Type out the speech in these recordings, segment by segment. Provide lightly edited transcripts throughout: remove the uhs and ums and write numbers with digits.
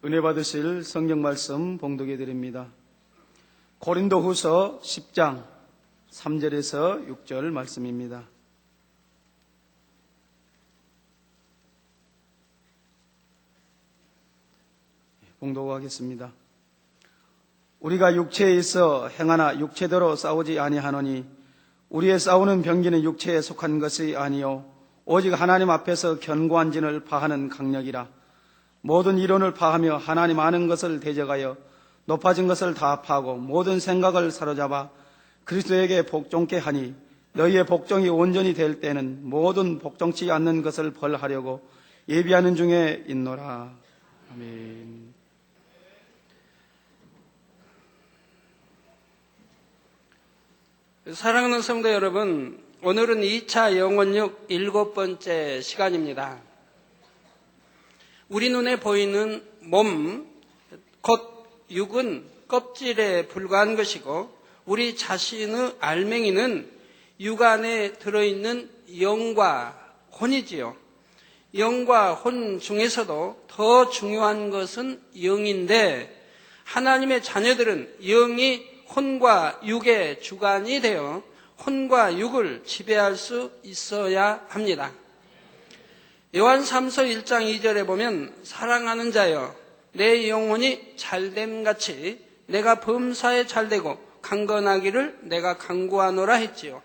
은혜 받으실 성경 말씀 봉독해 드립니다. 고린도후서 10장 3절에서 6절 말씀입니다. 봉독하겠습니다. 우리가 육체에 있어 행하나 육체대로 싸우지 아니하노니 우리의 싸우는 병기는 육체에 속한 것이 아니요 오직 하나님 앞에서 견고한 진을 파하는 강력이라. 모든 이론을 파하며 하나님 아는 것을 대적하여 높아진 것을 다 파고 모든 생각을 사로잡아 그리스도에게 복종케 하니 너희의 복종이 온전히 될 때는 모든 복종치 않는 것을 벌하려고 예비하는 중에 있노라. 아멘. 사랑하는 성도 여러분, 오늘은 2차 영혼육 7번째 시간입니다. 우리 눈에 보이는 몸, 곧 육은 껍질에 불과한 것이고 우리 자신의 알맹이는 육 안에 들어있는 영과 혼이지요. 영과 혼 중에서도 더 중요한 것은 영인데 하나님의 자녀들은 영이 혼과 육의 주관이 되어 혼과 육을 지배할 수 있어야 합니다. 요한 3서 1장 2절에 보면 사랑하는 자여 내 영혼이 잘됨같이 내가 범사에 잘되고 강건하기를 내가 간구하노라 했지요.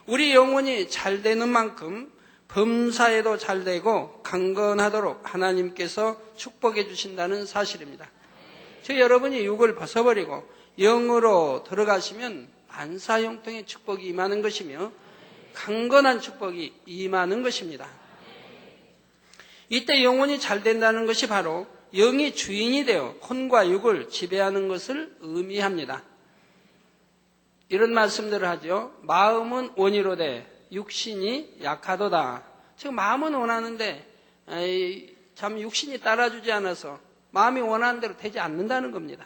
우리 영혼이 잘되는 만큼 범사에도 잘되고 강건하도록 하나님께서 축복해 주신다는 사실입니다. 저 여러분이 육을 벗어버리고 영으로 들어가시면 만사형통의 축복이 임하는 것이며 강건한 축복이 임하는 것입니다. 이때 영혼이 잘 된다는 것이 바로 영이 주인이 되어 혼과 육을 지배하는 것을 의미합니다. 이런 말씀들을 하죠. 마음은 원이로되 육신이 약하도다. 즉 마음은 원하는데 참 육신이 따라주지 않아서 마음이 원하는 대로 되지 않는다는 겁니다.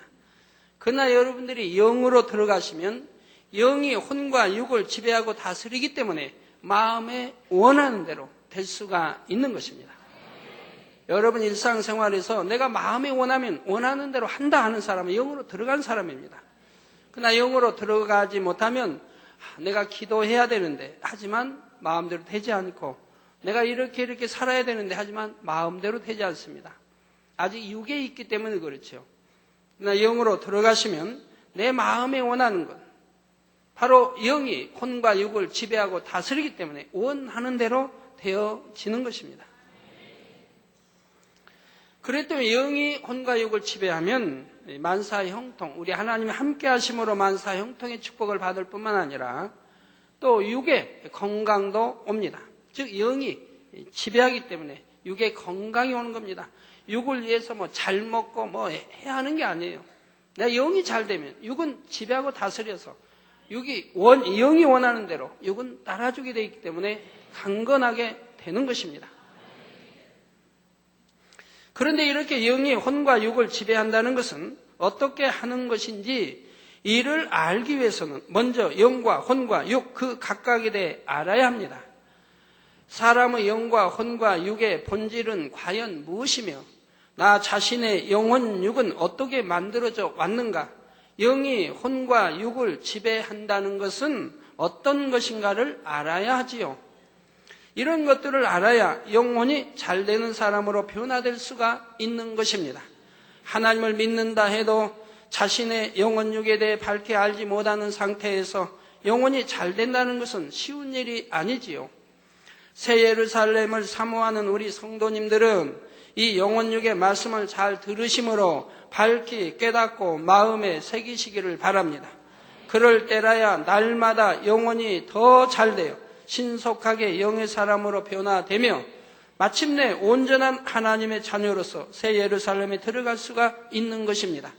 그러나 여러분들이 영으로 들어가시면 영이 혼과 육을 지배하고 다스리기 때문에 마음에 원하는 대로 될 수가 있는 것입니다. 여러분 일상생활에서 내가 마음에 원하면 원하는 대로 한다 하는 사람은 영으로 들어간 사람입니다. 그러나 영으로 들어가지 못하면 내가 기도해야 되는데 하지만 마음대로 되지 않고 내가 이렇게 살아야 되는데 하지만 마음대로 되지 않습니다. 아직 육에 있기 때문에 그렇죠. 그러나 영으로 들어가시면 내 마음에 원하는 것, 바로 영이 혼과 육을 지배하고 다스리기 때문에 원하는 대로 되어지는 것입니다. 그렇기 때문에 영이 혼과 육을 지배하면 만사형통, 우리 하나님이 함께 하심으로 만사형통의 축복을 받을 뿐만 아니라 또 육의 건강도 옵니다. 즉 영이 지배하기 때문에 육의 건강이 오는 겁니다. 육을 위해서 잘 먹고 해야 하는 게 아니에요. 내가 영이 잘 되면 육은 지배하고 다스려서 영이 원하는 대로 육은 따라주게 되어 있기 때문에 강건하게 되는 것입니다. 그런데 이렇게 영이 혼과 육을 지배한다는 것은 어떻게 하는 것인지 이를 알기 위해서는 먼저 영과 혼과 육 그 각각에 대해 알아야 합니다. 사람의 영과 혼과 육의 본질은 과연 무엇이며 나 자신의 영혼 육은 어떻게 만들어져 왔는가? 영이 혼과 육을 지배한다는 것은 어떤 것인가를 알아야 하지요. 이런 것들을 알아야 영혼이 잘 되는 사람으로 변화될 수가 있는 것입니다. 하나님을 믿는다 해도 자신의 영혼육에 대해 밝게 알지 못하는 상태에서 영혼이 잘 된다는 것은 쉬운 일이 아니지요. 새 예루살렘을 사모하는 우리 성도님들은 이 영혼육의 말씀을 잘 들으심으로 밝게 깨닫고 마음에 새기시기를 바랍니다. 그럴 때라야 날마다 영혼이 더 잘 되어 신속하게 영의 사람으로 변화되며 마침내 온전한 하나님의 자녀로서 새 예루살렘에 들어갈 수가 있는 것입니다.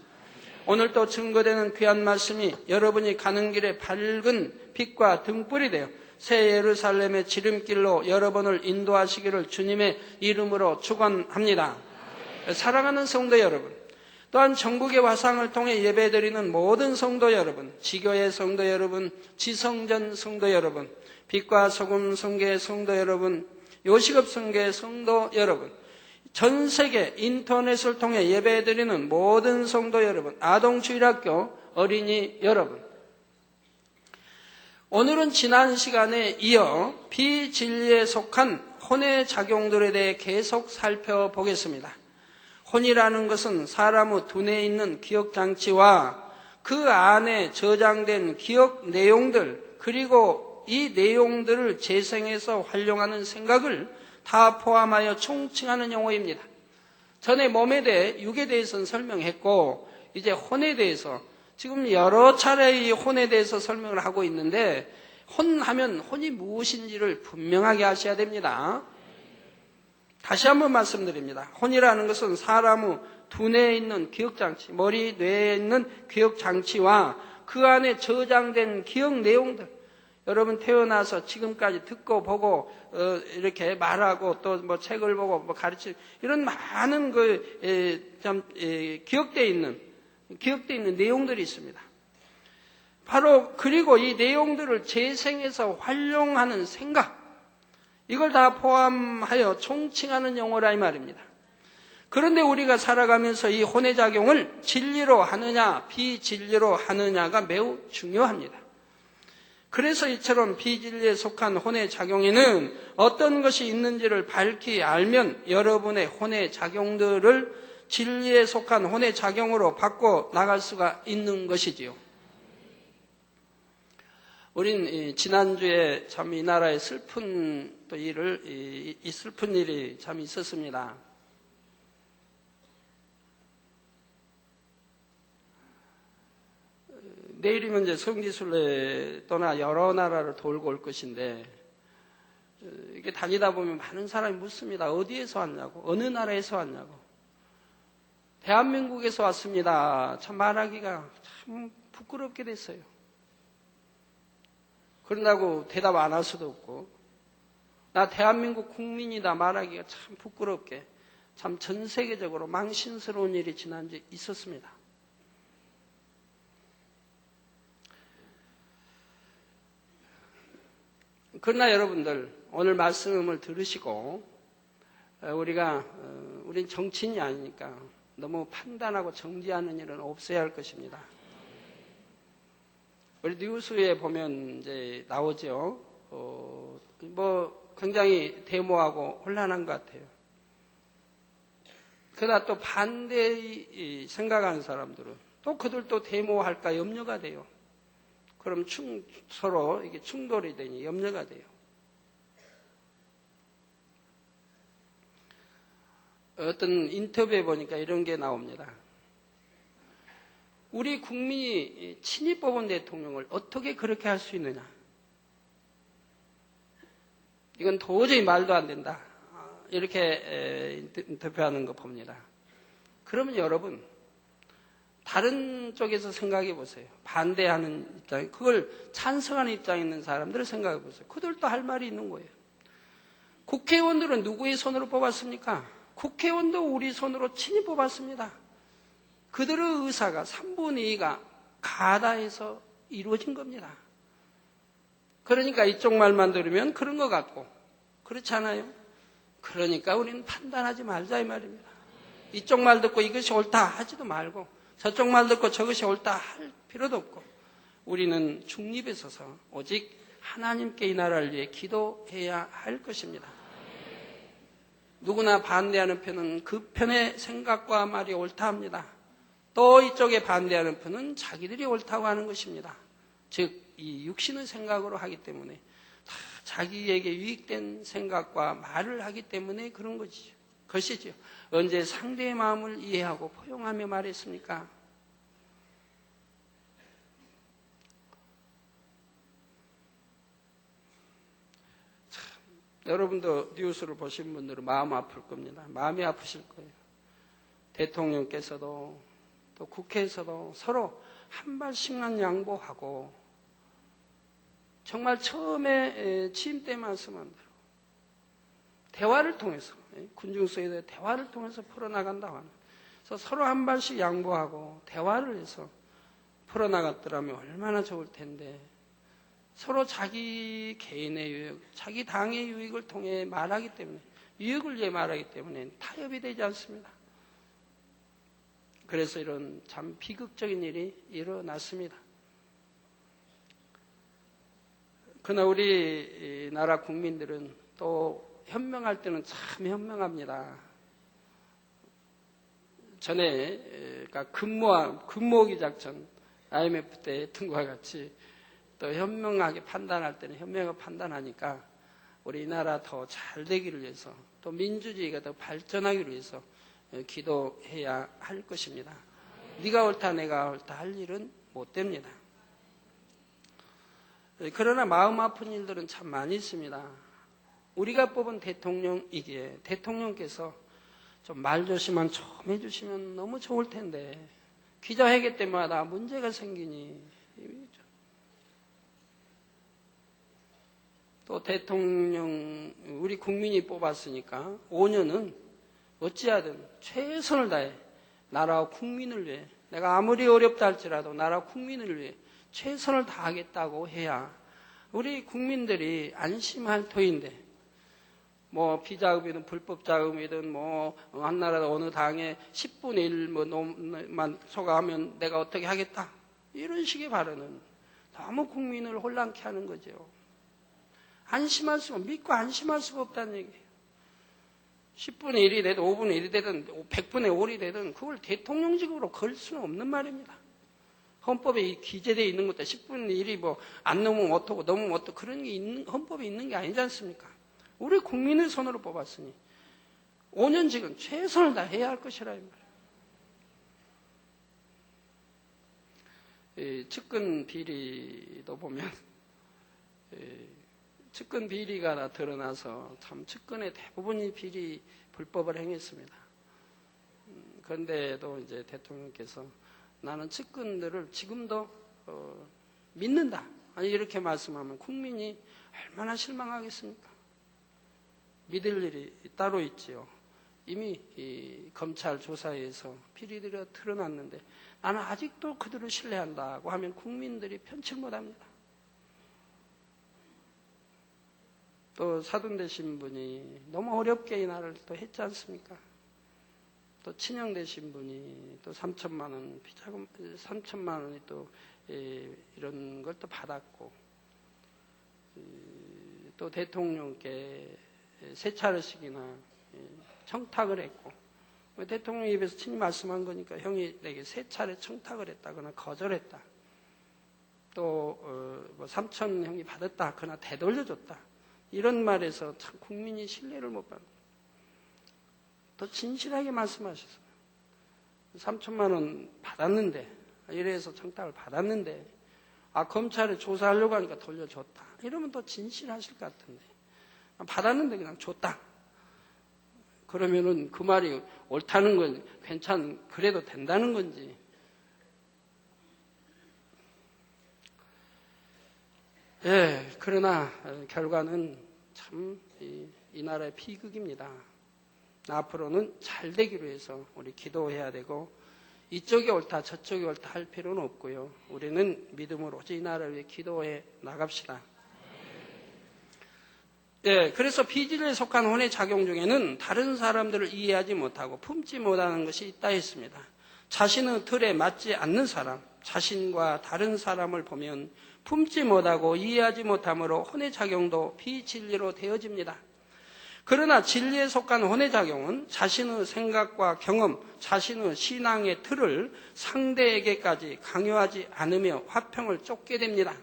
오늘 또 증거되는 귀한 말씀이 여러분이 가는 길에 밝은 빛과 등불이 되어 새 예루살렘의 지름길로 여러분을 인도하시기를 주님의 이름으로 축원합니다. 사랑하는 성도 여러분, 또한 전국의 화상을 통해 예배드리는 모든 성도 여러분, 지교의 성도 여러분, 지성전 성도 여러분, 빛과 소금 성교의 성도 여러분, 요식업 성교의 성도 여러분, 전 세계 인터넷을 통해 예배드리는 모든 성도 여러분, 아동주일학교 어린이 여러분, 오늘은 지난 시간에 이어 비진리에 속한 혼의 작용들에 대해 계속 살펴보겠습니다. 혼이라는 것은 사람의 두뇌에 있는 기억장치와 그 안에 저장된 기억 내용들, 그리고 이 내용들을 재생해서 활용하는 생각을 다 포함하여 총칭하는 용어입니다. 전에 몸에 대해, 육에 대해서는 설명했고, 이제 혼에 대해서 지금 여러 차례 이 혼에 대해서 설명을 하고 있는데, 혼하면 혼이 무엇인지를 분명하게 하셔야 됩니다. 다시 한번 말씀드립니다. 혼이라는 것은 사람의 두뇌에 있는 기억장치, 머리, 뇌에 있는 기억장치와 그 안에 저장된 기억 내용들, 여러분 태어나서 지금까지 듣고 보고 이렇게 말하고 또 뭐 책을 보고 뭐 가르치는 이런 많은 기억되어 있는 내용들이 있습니다. 바로 그리고 이 내용들을 재생해서 활용하는 생각, 이걸 다 포함하여 총칭하는 용어라 이 말입니다. 그런데 우리가 살아가면서 이 혼의 작용을 진리로 하느냐 비진리로 하느냐가 매우 중요합니다. 그래서 이처럼 비진리에 속한 혼의 작용에는 어떤 것이 있는지를 밝히 알면 여러분의 혼의 작용들을 진리에 속한 혼의 작용으로 바꿔 나갈 수가 있는 것이지요. 우린 지난주에 참 이 나라에 슬픈 또 이 슬픈 일이 참 있었습니다. 내일이면 이제 성지순례 떠나 여러 나라를 돌고 올 것인데, 이게 다니다 보면 많은 사람이 묻습니다. 어디에서 왔냐고, 어느 나라에서 왔냐고. 대한민국에서 왔습니다. 참 말하기가 참 부끄럽게 됐어요. 그런다고 대답 안 할 수도 없고, 나 대한민국 국민이다 말하기가 참 부끄럽게, 참 전 세계적으로 망신스러운 일이 지난주에 있었습니다. 그러나 여러분들, 오늘 말씀을 들으시고 우린 정치인이 아니니까 너무 판단하고 정지하는 일은 없어야 할 것입니다. 우리 뉴스에 보면 이제 나오죠. 굉장히 데모하고 혼란한 것 같아요. 그러나 또 반대 생각하는 사람들은 또 그들도 데모할까 염려가 돼요. 그럼 서로 이게 충돌이 되니 염려가 돼요. 어떤 인터뷰에 보니까 이런 게 나옵니다. 우리 국민이 친히 뽑은 대통령을 어떻게 그렇게 할 수 있느냐? 이건 도저히 말도 안 된다. 이렇게 인터뷰하는 거 봅니다. 그러면 여러분, 다른 쪽에서 생각해 보세요. 반대하는 입장, 그걸 찬성하는 입장에 있는 사람들을 생각해 보세요. 그들도 할 말이 있는 거예요. 국회의원들은 누구의 손으로 뽑았습니까? 국회의원도 우리 손으로 친히 뽑았습니다. 그들의 의사가 3분의 2가 가다해서 이루어진 겁니다. 그러니까 이쪽 말만 들으면 그런 것 같고, 그렇지 않아요? 그러니까 우리는 판단하지 말자 이 말입니다. 이쪽 말 듣고 이것이 옳다 하지도 말고, 저쪽 말 듣고 저것이 옳다 할 필요도 없고, 우리는 중립에 서서 오직 하나님께 이 나라를 위해 기도해야 할 것입니다. 누구나 반대하는 편은 그 편의 생각과 말이 옳다 합니다. 또 이쪽에 반대하는 편은 자기들이 옳다고 하는 것입니다. 즉, 이 육신의 생각으로 하기 때문에 자기에게 유익된 생각과 말을 하기 때문에 그런 것이죠. 언제 상대의 마음을 이해하고 포용하며 말했습니까? 여러분도 뉴스를 보신 분들은 마음 아플 겁니다. 마음이 아프실 거예요. 대통령께서도 또 국회에서도 서로 한 발씩만 양보하고, 정말 처음에 취임 때 말씀한 대로 대화를 통해서, 군중수에 대해 대화를 통해서 풀어나간다고 하는, 그래서 서로 한 발씩 양보하고 대화를 해서 풀어나갔더라면 얼마나 좋을 텐데, 서로 자기 개인의 유익, 자기 당의 유익을 통해 말하기 때문에 유익을 위해 말하기 때문에 타협이 되지 않습니다. 그래서 이런 참 비극적인 일이 일어났습니다. 그러나 우리나라 국민들은 또 현명할 때는 참 현명합니다. 전에 근모으기 작전 IMF 때 했던 것과 같이 또 현명하게 판단할 때는 현명하게 판단하니까 우리나라 더 잘 되기를 위해서 또 민주주의가 더 발전하기를 위해서 기도해야 할 것입니다. 네가 옳다 내가 옳다 할 일은 못 됩니다. 그러나 마음 아픈 일들은 참 많이 있습니다. 우리가 뽑은 대통령이기에 대통령께서 좀 말 조심만 좀 해주시면 너무 좋을 텐데 기자회견 때마다 문제가 생기니 또 대통령 우리 국민이 뽑았으니까 5년은 어찌하든 최선을 다해 나라와 국민을 위해 내가 아무리 어렵다 할지라도 나라와 국민을 위해 최선을 다하겠다고 해야 우리 국민들이 안심할 터인데 뭐 비자금이든 불법 자금이든 뭐 한 나라 어느 당에 10분의 1 놈만 소가하면 내가 어떻게 하겠다 이런 식의 발언은 너무 국민을 혼란케 하는 거죠. 안심할 수가 믿고 안심할 수가 없다는 얘기예요. 10분의 1이 되든 5분의 1이 되든 100분의 5이 되든 그걸 대통령직으로 걸 수는 없는 말입니다. 헌법에 기재되어 있는 것도 10분의 1이 뭐 안 넘으면 어떻고 넘으면 어떻고 그런 게 헌법에 있는 게 아니지 않습니까? 우리 국민의 손으로 뽑았으니 5년직은 최선을 다해야 할 것이라 이 말이에요. 측근 비리도 보면 측근 비리가 드러나서 참 측근의 대부분이 비리 불법을 행했습니다. 그런데도 이제 대통령께서 나는 측근들을 지금도 믿는다. 아니 이렇게 말씀하면 국민이 얼마나 실망하겠습니까? 믿을 일이 따로 있지요. 이미 이 검찰 조사에서 비리들이 드러났는데 나는 아직도 그들을 신뢰한다고 하면 국민들이 편칠 못합니다. 또 사돈 되신 분이 너무 어렵게 이 나라를 또 했지 않습니까? 또 친형 되신 분이 또 3천만 원 비자금 3천만 원이 또 이런 걸 또 받았고 또 대통령께 세 차례씩이나 청탁을 했고 대통령 입에서 친히 말씀한 거니까 형이 내게 세 차례 청탁을 했다거나 거절했다. 또 3천 형이 받았다. 그러나 되돌려줬다. 이런 말에서 참 국민이 신뢰를 못 받는 더 진실하게 말씀하셨어요. 3천만 원 받았는데 이래서 청탁을 받았는데 검찰에 조사하려고 하니까 돌려줬다. 이러면 더 진실하실 것 같은데 받았는데 그냥 줬다. 그러면은 그 말이 옳다는 건 그래도 된다는 건지. 예, 그러나 결과는 참 이 나라의 비극입니다. 앞으로는 잘 되기로 해서 우리 기도해야 되고 이쪽이 옳다 저쪽이 옳다 할 필요는 없고요. 우리는 믿음으로 오직 이 나라를 위해 기도해 나갑시다. 예, 그래서 비진리에 속한 혼의 작용 중에는 다른 사람들을 이해하지 못하고 품지 못하는 것이 있다 했습니다. 자신의 틀에 맞지 않는 사람, 자신과 다른 사람을 보면 품지 못하고 이해하지 못함으로 혼의 작용도 비진리로 되어집니다. 그러나 진리에 속한 혼의 작용은 자신의 생각과 경험, 자신의 신앙의 틀을 상대에게까지 강요하지 않으며 화평을 쫓게 됩니다.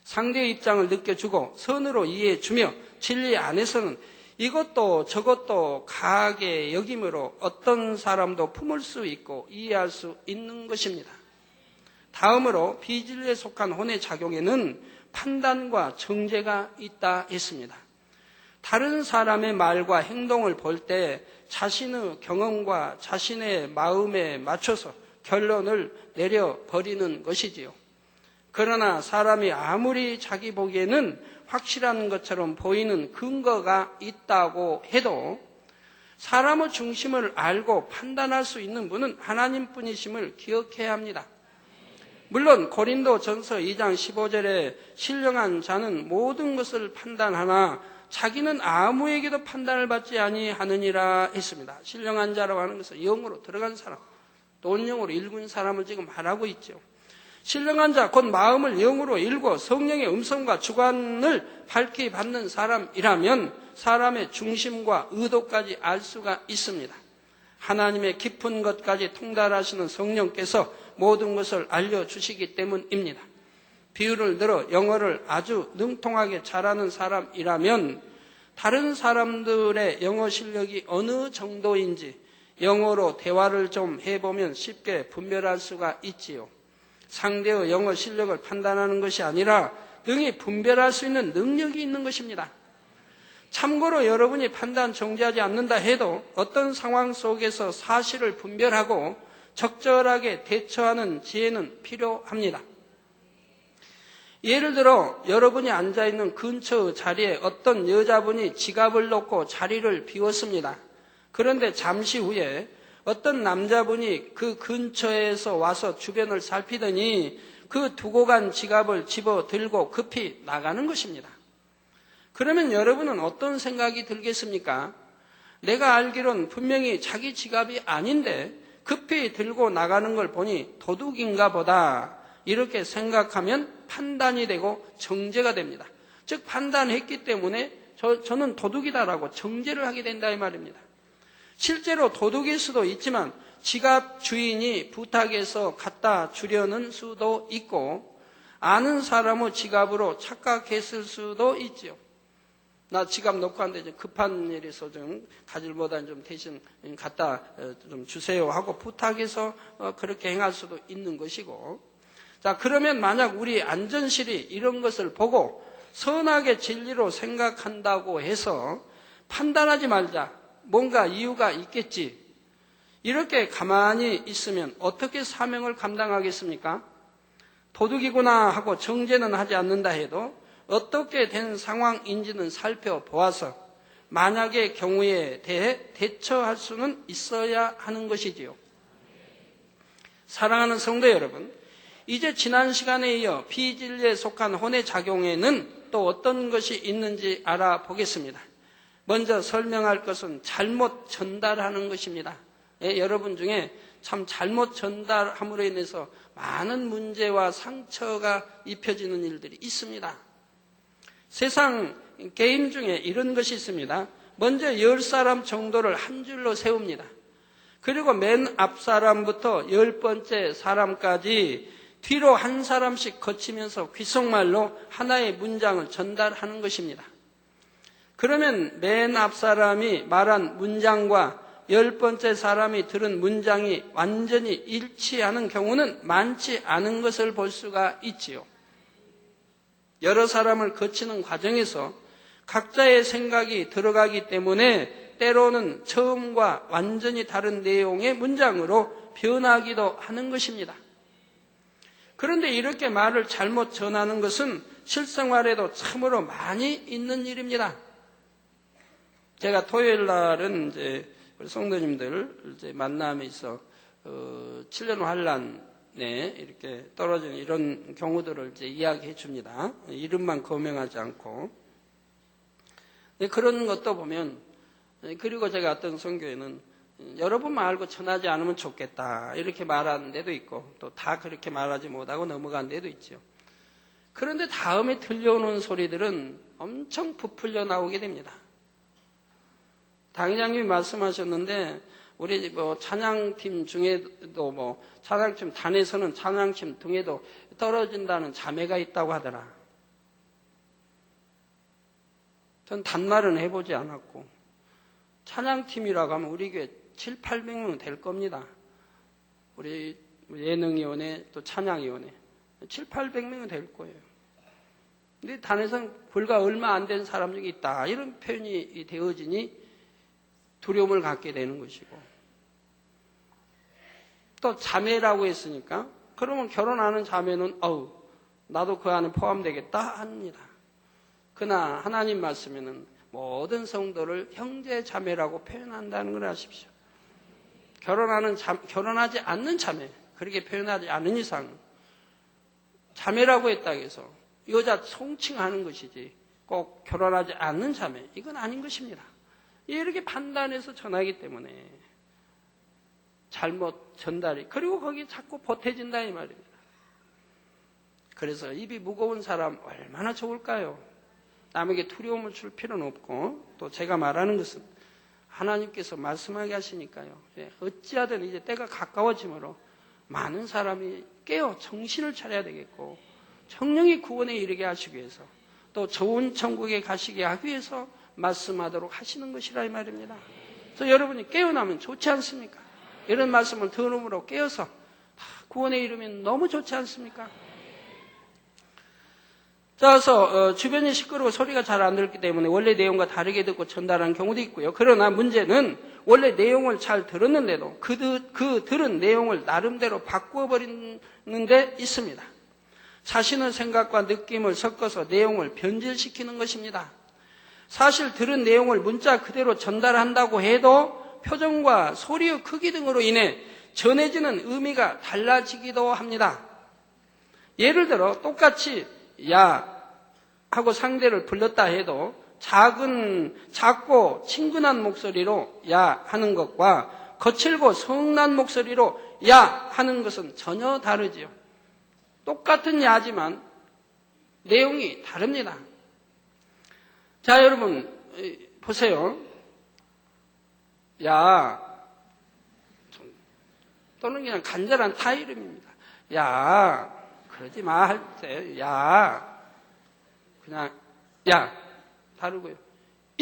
상대의 입장을 느껴주고 선으로 이해해주며 진리 안에서는 이것도 저것도 가하게 여김으로 어떤 사람도 품을 수 있고 이해할 수 있는 것입니다. 다음으로 비진리에 속한 혼의 작용에는 판단과 정죄가 있다 했습니다. 다른 사람의 말과 행동을 볼 때 자신의 경험과 자신의 마음에 맞춰서 결론을 내려버리는 것이지요. 그러나 사람이 아무리 자기 보기에는 확실한 것처럼 보이는 근거가 있다고 해도 사람의 중심을 알고 판단할 수 있는 분은 하나님뿐이심을 기억해야 합니다. 물론 고린도전서 2장 15절에 신령한 자는 모든 것을 판단하나 자기는 아무에게도 판단을 받지 아니하느니라 했습니다. 신령한 자라고 하는 것은 영으로 들어간 사람, 돈영으로 읽은 사람을 지금 말하고 있죠. 신령한 자, 곧 마음을 영으로 읽고 성령의 음성과 주관을 밝히 받는 사람이라면 사람의 중심과 의도까지 알 수가 있습니다. 하나님의 깊은 것까지 통달하시는 성령께서 모든 것을 알려주시기 때문입니다. 비유를 들어 영어를 아주 능통하게 잘하는 사람이라면 다른 사람들의 영어 실력이 어느 정도인지 영어로 대화를 좀 해보면 쉽게 분별할 수가 있지요. 상대의 영어 실력을 판단하는 것이 아니라 능히 분별할 수 있는 능력이 있는 것입니다. 참고로 여러분이 판단 정지하지 않는다 해도 어떤 상황 속에서 사실을 분별하고 적절하게 대처하는 지혜는 필요합니다. 예를 들어 여러분이 앉아있는 근처 자리에 어떤 여자분이 지갑을 놓고 자리를 비웠습니다. 그런데 잠시 후에 어떤 남자분이 그 근처에서 와서 주변을 살피더니 그 두고 간 지갑을 집어 들고 급히 나가는 것입니다. 그러면 여러분은 어떤 생각이 들겠습니까? 내가 알기론 분명히 자기 지갑이 아닌데 급히 들고 나가는 걸 보니 도둑인가 보다, 이렇게 생각하면 판단이 되고 정죄가 됩니다. 즉 판단했기 때문에 저는 도둑이다라고 정죄를 하게 된다 이 말입니다. 실제로 도둑일 수도 있지만 지갑 주인이 부탁해서 갖다 주려는 수도 있고 아는 사람의 지갑으로 착각했을 수도 있죠. 나 지갑 놓고 왔는데 급한 일이 있어 좀 가질보다는 좀 대신 갖다 좀 주세요 하고 부탁해서 그렇게 행할 수도 있는 것이고, 자 그러면 만약 우리 안전실이 이런 것을 보고 선하게 진리로 생각한다고 해서 판단하지 말자, 뭔가 이유가 있겠지, 이렇게 가만히 있으면 어떻게 사명을 감당하겠습니까? 도둑이구나 하고 정죄는 하지 않는다 해도 어떻게 된 상황인지는 살펴보아서 만약의 경우에 대해 대처할 수는 있어야 하는 것이지요. 사랑하는 성도 여러분, 이제 지난 시간에 이어 비진리에 속한 혼의 작용에는 또 어떤 것이 있는지 알아보겠습니다. 먼저 설명할 것은 잘못 전달하는 것입니다. 여러분 중에 참 잘못 전달함으로 인해서 많은 문제와 상처가 입혀지는 일들이 있습니다. 세상 게임 중에 이런 것이 있습니다. 먼저 10사람 정도를 한 줄로 세웁니다. 그리고 맨 앞 사람부터 10번째 사람까지 뒤로 한 사람씩 거치면서 귓속말로 하나의 문장을 전달하는 것입니다. 그러면 맨 앞 사람이 말한 문장과 10번째 사람이 들은 문장이 완전히 일치하는 경우는 많지 않은 것을 볼 수가 있지요. 여러 사람을 거치는 과정에서 각자의 생각이 들어가기 때문에 때로는 처음과 완전히 다른 내용의 문장으로 변하기도 하는 것입니다. 그런데 이렇게 말을 잘못 전하는 것은 실생활에도 참으로 많이 있는 일입니다. 제가 토요일 날은 이제 우리 성도님들 이제 만남에 있어 7년 환란에 이렇게 떨어지는 이런 경우들을 이제 이야기해 줍니다. 이름만 거명하지 않고. 그런 것도 보면, 그리고 제가 어떤 선교회는 여러분만 알고 전하지 않으면 좋겠다 이렇게 말하는 데도 있고 또 다 그렇게 말하지 못하고 넘어간 데도 있죠. 그런데 다음에 들려오는 소리들은 엄청 부풀려 나오게 됩니다. 당회장님이 말씀하셨는데 우리 찬양팀 중에도 찬양팀 단에서는 찬양팀 등에도 떨어진다는 자매가 있다고 하더라. 전 단말은 해보지 않았고 찬양팀이라고 하면 우리 교회 7, 800명 될 겁니다. 우리 예능위원회 또 찬양위원회 7, 800명은 될 거예요. 근데 단에서는 불과 얼마 안 된 사람 중에 있다 이런 표현이 되어지니 두려움을 갖게 되는 것이고, 또 자매라고 했으니까 그러면 결혼하는 자매는 나도 그 안에 포함되겠다 합니다. 그러나 하나님 말씀에는 모든 성도를 형제 자매라고 표현한다는 걸 아십시오. 결혼하지 않는 자매, 그렇게 표현하지 않은 이상 자매라고 했다고 해서 여자 성칭하는 것이지 꼭 결혼하지 않는 자매, 이건 아닌 것입니다. 이렇게 판단해서 전하기 때문에 잘못 전달이, 그리고 거기 자꾸 보태진다 이 말입니다. 그래서 입이 무거운 사람 얼마나 좋을까요? 남에게 두려움을 줄 필요는 없고, 또 제가 말하는 것은 하나님께서 말씀하게 하시니까요. 어찌하든 이제 때가 가까워지므로 많은 사람이 깨어 정신을 차려야 되겠고, 성령이 구원에 이르게 하시기 위해서, 또 좋은 천국에 가시게 하기 위해서 말씀하도록 하시는 것이라 이 말입니다. 그래서 여러분이 깨어나면 좋지 않습니까? 이런 말씀을 들음으로 깨어서 구원에 이르면 너무 좋지 않습니까? 자, 그래서 주변이 시끄러워 소리가 잘 안 들었기 때문에 원래 내용과 다르게 듣고 전달하는 경우도 있고요. 그러나 문제는 원래 내용을 잘 들었는데도 그 들은 내용을 나름대로 바꾸어버리는 데 있습니다. 자신의 생각과 느낌을 섞어서 내용을 변질시키는 것입니다. 사실 들은 내용을 문자 그대로 전달한다고 해도 표정과 소리의 크기 등으로 인해 전해지는 의미가 달라지기도 합니다. 예를 들어 똑같이 야 하고 상대를 불렀다 해도 작고 친근한 목소리로 야 하는 것과 거칠고 성난 목소리로 야 하는 것은 전혀 다르지요. 똑같은 야지만 내용이 다릅니다. 자, 여러분 보세요. 야, 또는 그냥 간절한 타 이름입니다. 야, 그러지 마 할 때 야, 그냥 야 다르고요.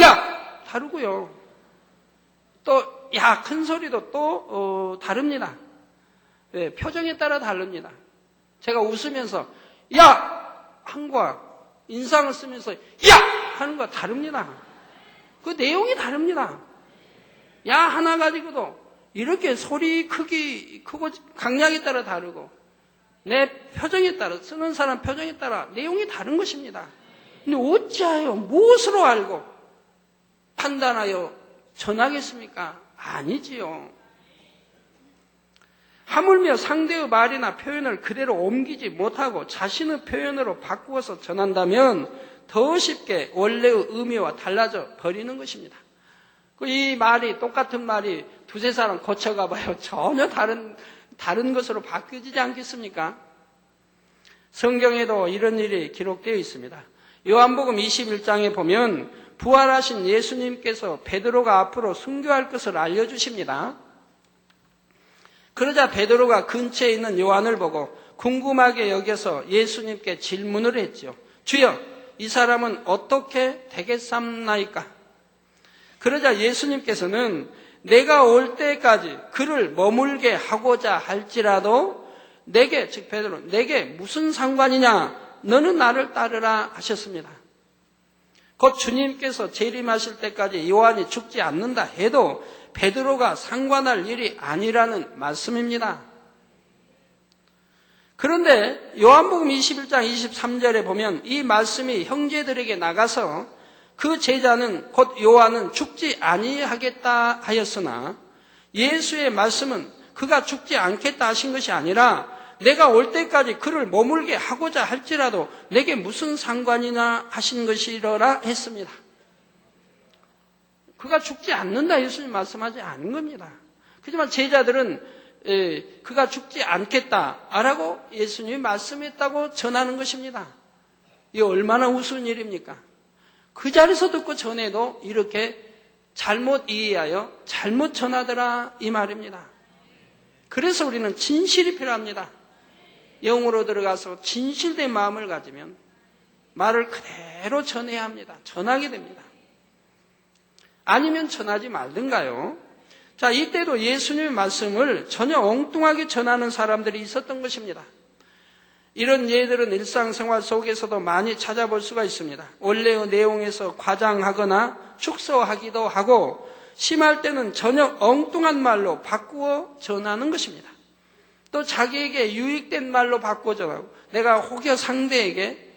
야 다르고요. 또 야 큰 소리도 또 다릅니다. 네, 표정에 따라 다릅니다. 제가 웃으면서 야 한과 인상을 쓰면서 야 하는 거 다릅니다. 그 내용이 다릅니다. 야 하나 가지고도 이렇게 소리 크고 강약에 따라 다르고 내 표정에 따라, 쓰는 사람 표정에 따라 내용이 다른 것입니다. 근데 어찌하여 무엇으로 알고 판단하여 전하겠습니까? 아니지요. 하물며 상대의 말이나 표현을 그대로 옮기지 못하고 자신의 표현으로 바꾸어서 전한다면 더 쉽게 원래의 의미와 달라져 버리는 것입니다. 이 말이, 똑같은 말이 두세 사람 고쳐가 봐요. 전혀 다른 것으로 바뀌어지지 않겠습니까? 성경에도 이런 일이 기록되어 있습니다. 요한복음 21장에 보면 부활하신 예수님께서 베드로가 앞으로 순교할 것을 알려주십니다. 그러자 베드로가 근처에 있는 요한을 보고 궁금하게 여겨서 예수님께 질문을 했죠. 주여, 이 사람은 어떻게 되겠삼나이까? 그러자 예수님께서는 내가 올 때까지 그를 머물게 하고자 할지라도 내게, 즉 베드로, 내게 무슨 상관이냐? 너는 나를 따르라 하셨습니다. 곧 주님께서 재림하실 때까지 요한이 죽지 않는다 해도 베드로가 상관할 일이 아니라는 말씀입니다. 그런데 요한복음 21장 23절에 보면 이 말씀이 형제들에게 나가서 그 제자는 곧 요한은 죽지 아니하겠다 하였으나 예수의 말씀은 그가 죽지 않겠다 하신 것이 아니라 내가 올 때까지 그를 머물게 하고자 할지라도 내게 무슨 상관이나 하신 것이라 했습니다. 그가 죽지 않는다 예수님 말씀하지 않은 겁니다. 하지만 제자들은 그가 죽지 않겠다라고 예수님이 말씀했다고 전하는 것입니다. 이게 얼마나 우스운 일입니까? 그 자리에서 듣고 전해도 이렇게 잘못 이해하여 잘못 전하더라 이 말입니다. 그래서 우리는 진실이 필요합니다. 영으로 들어가서 진실된 마음을 가지면 말을 그대로 전해야 합니다. 전하게 됩니다. 아니면 전하지 말든가요. 자, 이때도 예수님의 말씀을 전혀 엉뚱하게 전하는 사람들이 있었던 것입니다. 이런 예들은 일상생활 속에서도 많이 찾아볼 수가 있습니다. 원래의 내용에서 과장하거나 축소하기도 하고 심할 때는 전혀 엉뚱한 말로 바꾸어 전하는 것입니다. 또 자기에게 유익된 말로 바꾸어 전하고 내가 혹여 상대에게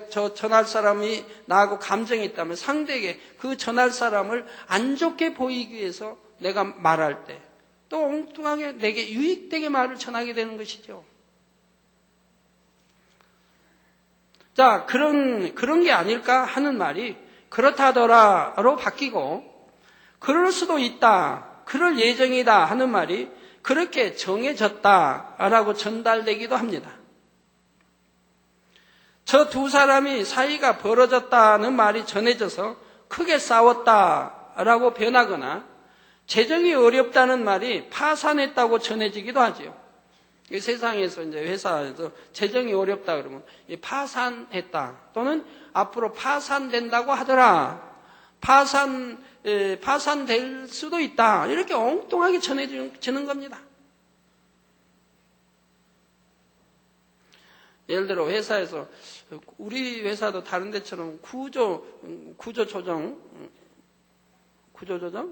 저 전할 사람이 나하고 감정이 있다면 상대에게 그 전할 사람을 안 좋게 보이기 위해서 내가 말할 때 또 엉뚱하게 내게 유익되게 말을 전하게 되는 것이죠. 자, 그런 게 아닐까 하는 말이 그렇다더라로 바뀌고, 그럴 수도 있다, 그럴 예정이다 하는 말이 그렇게 정해졌다라고 전달되기도 합니다. 저 두 사람이 사이가 벌어졌다는 말이 전해져서 크게 싸웠다라고 변하거나, 재정이 어렵다는 말이 파산했다고 전해지기도 하죠. 이 세상에서 이제 회사에서 재정이 어렵다 그러면 파산했다, 또는 앞으로 파산된다고 하더라, 파산될 수도 있다, 이렇게 엉뚱하게 전해지는 겁니다. 예를 들어 회사에서, 우리 회사도 다른 데처럼 구조조정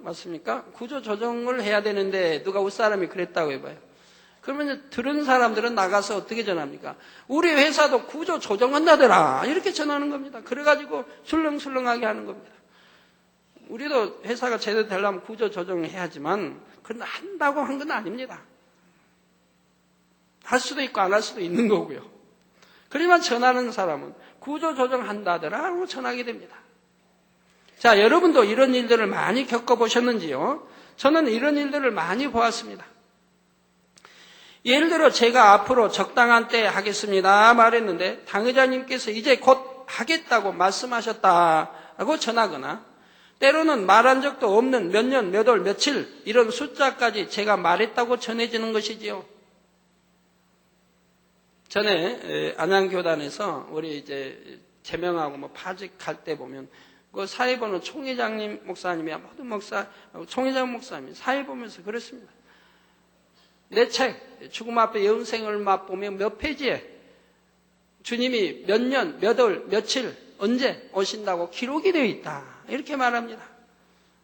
맞습니까? 구조조정을 해야 되는데 누가 윗사람이 그랬다고 해봐요. 그러면 이제 들은 사람들은 나가서 어떻게 전합니까? 우리 회사도 구조조정한다더라, 이렇게 전하는 겁니다. 그래가지고 술렁술렁하게 하는 겁니다. 우리도 회사가 제대로 되려면 구조조정을 해야지만, 그건 한다고 한 건 아닙니다. 할 수도 있고 안 할 수도 있는 거고요. 그러면 전하는 사람은 구조조정한다더라 하고 전하게 됩니다. 자, 여러분도 이런 일들을 많이 겪어보셨는지요? 저는 이런 일들을 많이 보았습니다. 예를 들어 제가 앞으로 적당한 때 하겠습니다 말했는데, 당의자님께서 이제 곧 하겠다고 말씀하셨다고 전하거나, 때로는 말한 적도 없는 몇 년, 몇 월, 며칠, 이런 숫자까지 제가 말했다고 전해지는 것이지요. 전에 안양교단에서 우리 이제 제명하고 뭐 파직할 때 보면 그 사회 보는 총회장님 목사님이, 모든 총회장 목사님이 사회 보면서 그랬습니다. 내 책 죽음 앞에 영생을 맛보면 몇 페이지에 주님이 몇 년, 몇 월, 며칠, 언제 오신다고 기록이 되어 있다, 이렇게 말합니다.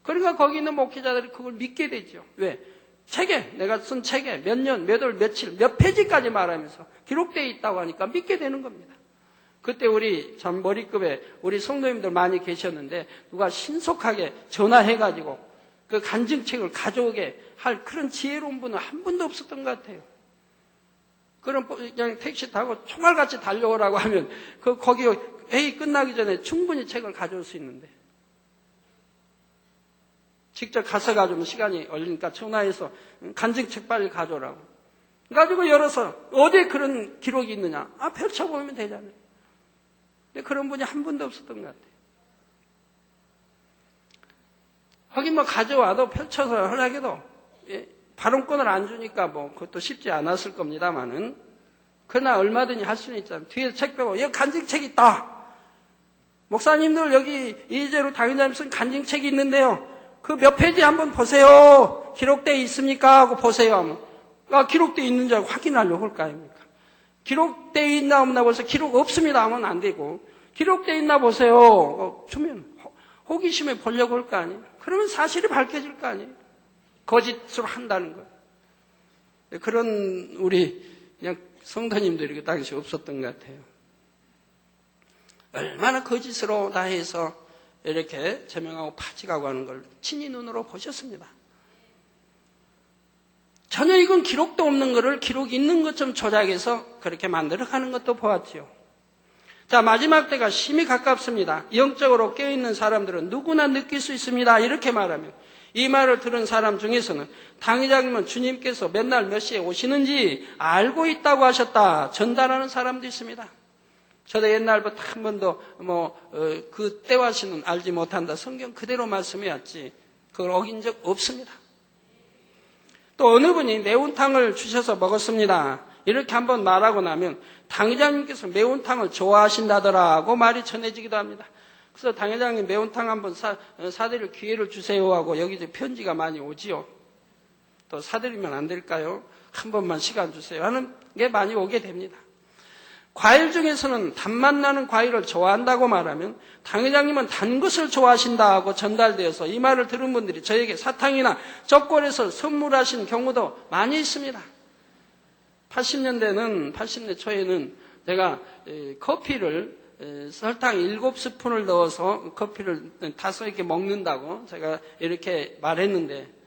그러니까 거기 있는 목회자들이 그걸 믿게 되죠. 왜? 책에, 내가 쓴 책에 몇 년, 몇 월, 며칠, 몇 페이지까지 말하면서 기록되어 있다고 하니까 믿게 되는 겁니다. 그때 우리 참 머리급에 우리 성도님들 많이 계셨는데, 누가 신속하게 전화해가지고 그 간증책을 가져오게 할 그런 지혜로운 분은 한 분도 없었던 것 같아요. 그럼 그냥 택시 타고 총알같이 달려오라고 하면 거기 회의 끝나기 전에 충분히 책을 가져올 수 있는데, 직접 가서 가져오면 시간이 걸리니까 전화해서 간증책 빨리 가져오라고. 가지고 열어서 어디에 그런 기록이 있느냐? 펼쳐보면 되잖아요. 근데 그런 분이 한 분도 없었던 것 같아요. 하긴 뭐 가져와도 펼쳐서 하려고 발언권을 안 주니까 뭐 그것도 쉽지 않았을 겁니다만은, 그러나 얼마든지 할 수는 있잖아요. 뒤에 책 빼고, 여기 간증책 있다, 목사님들 여기 이재로 당의자님 쓴 간증책이 있는데요, 그 몇 페이지 한번 보세요. 기록되어 있습니까? 하고 보세요 하면, 기록되어 있는지 확인하려고 할 거 아닙니까? 기록되어 있나 없나 벌써 기록 없습니다 하면 안 되고, 기록되어 있나 보세요 주면 호기심에 보려고 할 거 아니에요? 그러면 사실이 밝혀질 거 아니에요? 거짓으로 한다는 거예요. 그런 우리 그냥 성도님들이 그 당시 없었던 것 같아요. 얼마나 거짓으로 다 해서 이렇게 제명하고 파직하고 하는 걸 친히 눈으로 보셨습니다. 전혀 이건 기록도 없는 거를 기록이 있는 것처럼 조작해서 그렇게 만들어가는 것도 보았지요. 자, 마지막 때가 심히 가깝습니다. 영적으로 깨어있는 사람들은 누구나 느낄 수 있습니다, 이렇게 말하면, 이 말을 들은 사람 중에서는 당의자님은 주님께서 맨날 몇 시에 오시는지 알고 있다고 하셨다 전달하는 사람도 있습니다. 저도 옛날부터 한 번도 그 때와 시는 알지 못한다, 성경 그대로 말씀해왔지 그걸 어긴 적 없습니다. 또 어느 분이 매운탕을 주셔서 먹었습니다, 이렇게 한번 말하고 나면 당회장님께서 매운탕을 좋아하신다더라고 말이 전해지기도 합니다. 그래서 당회장님 매운탕 한번 사드릴 기회를 주세요 하고 여기 편지가 많이 오지요. 또 사드리면 안 될까요? 한 번만 시간 주세요 하는 게 많이 오게 됩니다. 과일 중에서는 단맛 나는 과일을 좋아한다고 말하면 당회장님은 단 것을 좋아하신다고 전달되어서 이 말을 들은 분들이 저에게 사탕이나 초콜릿을 선물하신 경우도 많이 있습니다. 80년대 초에는 제가 커피를 설탕 7스푼을 넣어서 커피를 타서 이렇게 먹는다고 제가 이렇게 말했는데,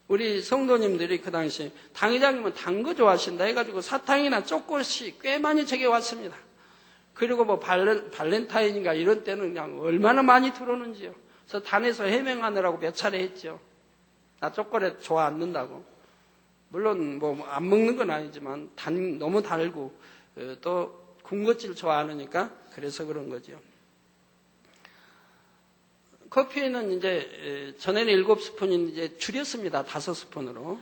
우리 성도님들이 그 당시 당회장님은 단 거 좋아하신다 해가지고 사탕이나 초콜릿이 꽤 많이 제게 왔습니다. 그리고 뭐 발렌타인인가 이런 때는 그냥 얼마나 많이 들어오는지요. 그래서 단에서 해명하느라고 몇 차례 했죠. 나 초콜릿 좋아 안 는다고. 물론 뭐 안 먹는 건 아니지만 너무 달고 또 군것질 좋아하니까 그래서 그런 거죠. 커피는 이제 전에는 7스푼인데 이제 줄였습니다. 5스푼으로.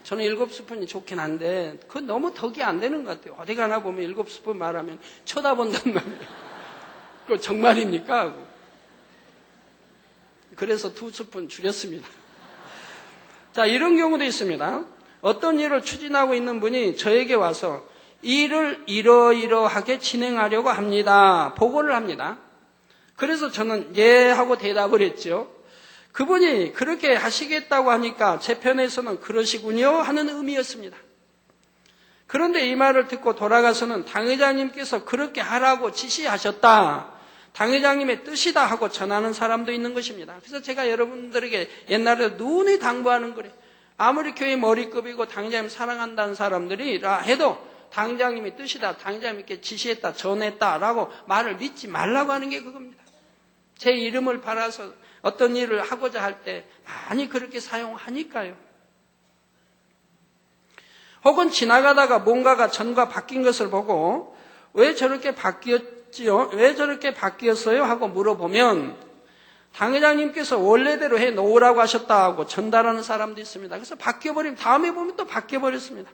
저는 7스푼이 좋긴 한데 그건 너무 덕이 안 되는 것 같아요. 어디 가나 보면 7스푼 말하면 쳐다본단 말이에요. 그거 정말입니까? 하고. 그래서 2스푼 줄였습니다. 자, 이런 경우도 있습니다. 어떤 일을 추진하고 있는 분이 저에게 와서 일을 이러이러하게 진행하려고 합니다. 보고를 합니다. 그래서 저는 예 하고 대답을 했죠. 그분이 그렇게 하시겠다고 하니까 제 편에서는 그러시군요 하는 의미였습니다. 그런데 이 말을 듣고 돌아가서는 당회장님께서 그렇게 하라고 지시하셨다. 당회장님의 뜻이다 하고 전하는 사람도 있는 것입니다. 그래서 제가 여러분들에게 옛날에 눈이 당부하는 거래요. 아무리 교회 머리급이고 당회장님 사랑한다는 사람들이라 해도 당회장님의 뜻이다, 당회장님께 지시했다, 전했다라고 말을 믿지 말라고 하는 게 그겁니다. 제 이름을 팔아서 어떤 일을 하고자 할 때 많이 그렇게 사용하니까요. 혹은 지나가다가 뭔가가 전과 바뀐 것을 보고 왜 저렇게 바뀌었지요? 왜 저렇게 바뀌었어요? 하고 물어보면 당회장님께서 원래대로 해 놓으라고 하셨다고 전달하는 사람도 있습니다. 그래서 바뀌어버리면 다음에 보면 또 바뀌어버렸습니다.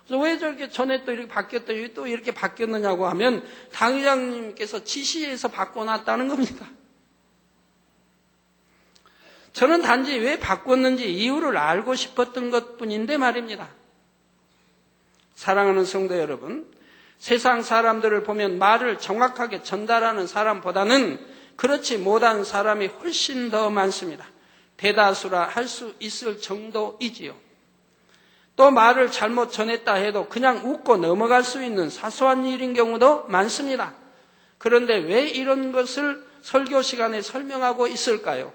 그래서 왜 저렇게 전에 또 이렇게 바뀌었다, 또 이렇게 바뀌었느냐고 하면 당회장님께서 지시해서 바꿔놨다는 겁니다. 저는 단지 왜 바꿨는지 이유를 알고 싶었던 것뿐인데 말입니다. 사랑하는 성도 여러분, 세상 사람들을 보면 말을 정확하게 전달하는 사람보다는 그렇지 못한 사람이 훨씬 더 많습니다. 대다수라 할 수 있을 정도이지요. 또 말을 잘못 전했다 해도 그냥 웃고 넘어갈 수 있는 사소한 일인 경우도 많습니다. 그런데 왜 이런 것을 설교 시간에 설명하고 있을까요?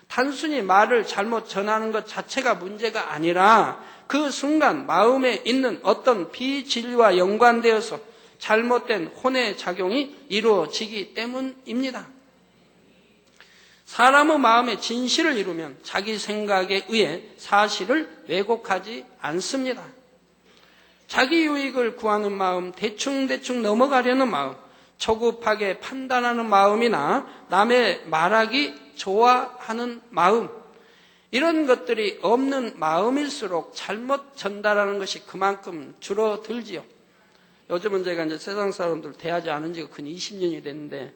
단순히 말을 잘못 전하는 것 자체가 문제가 아니라 그 순간 마음에 있는 어떤 비진리와 연관되어서 잘못된 혼의 작용이 이루어지기 때문입니다. 사람의 마음에 진실을 이루면 자기 생각에 의해 사실을 왜곡하지 않습니다. 자기 유익을 구하는 마음, 대충대충 넘어가려는 마음, 조급하게 판단하는 마음이나 남의 말하기 좋아하는 마음, 이런 것들이 없는 마음일수록 잘못 전달하는 것이 그만큼 줄어들지요. 요즘은 제가 이제 세상 사람들 대하지 않은 지가 근 20년이 됐는데,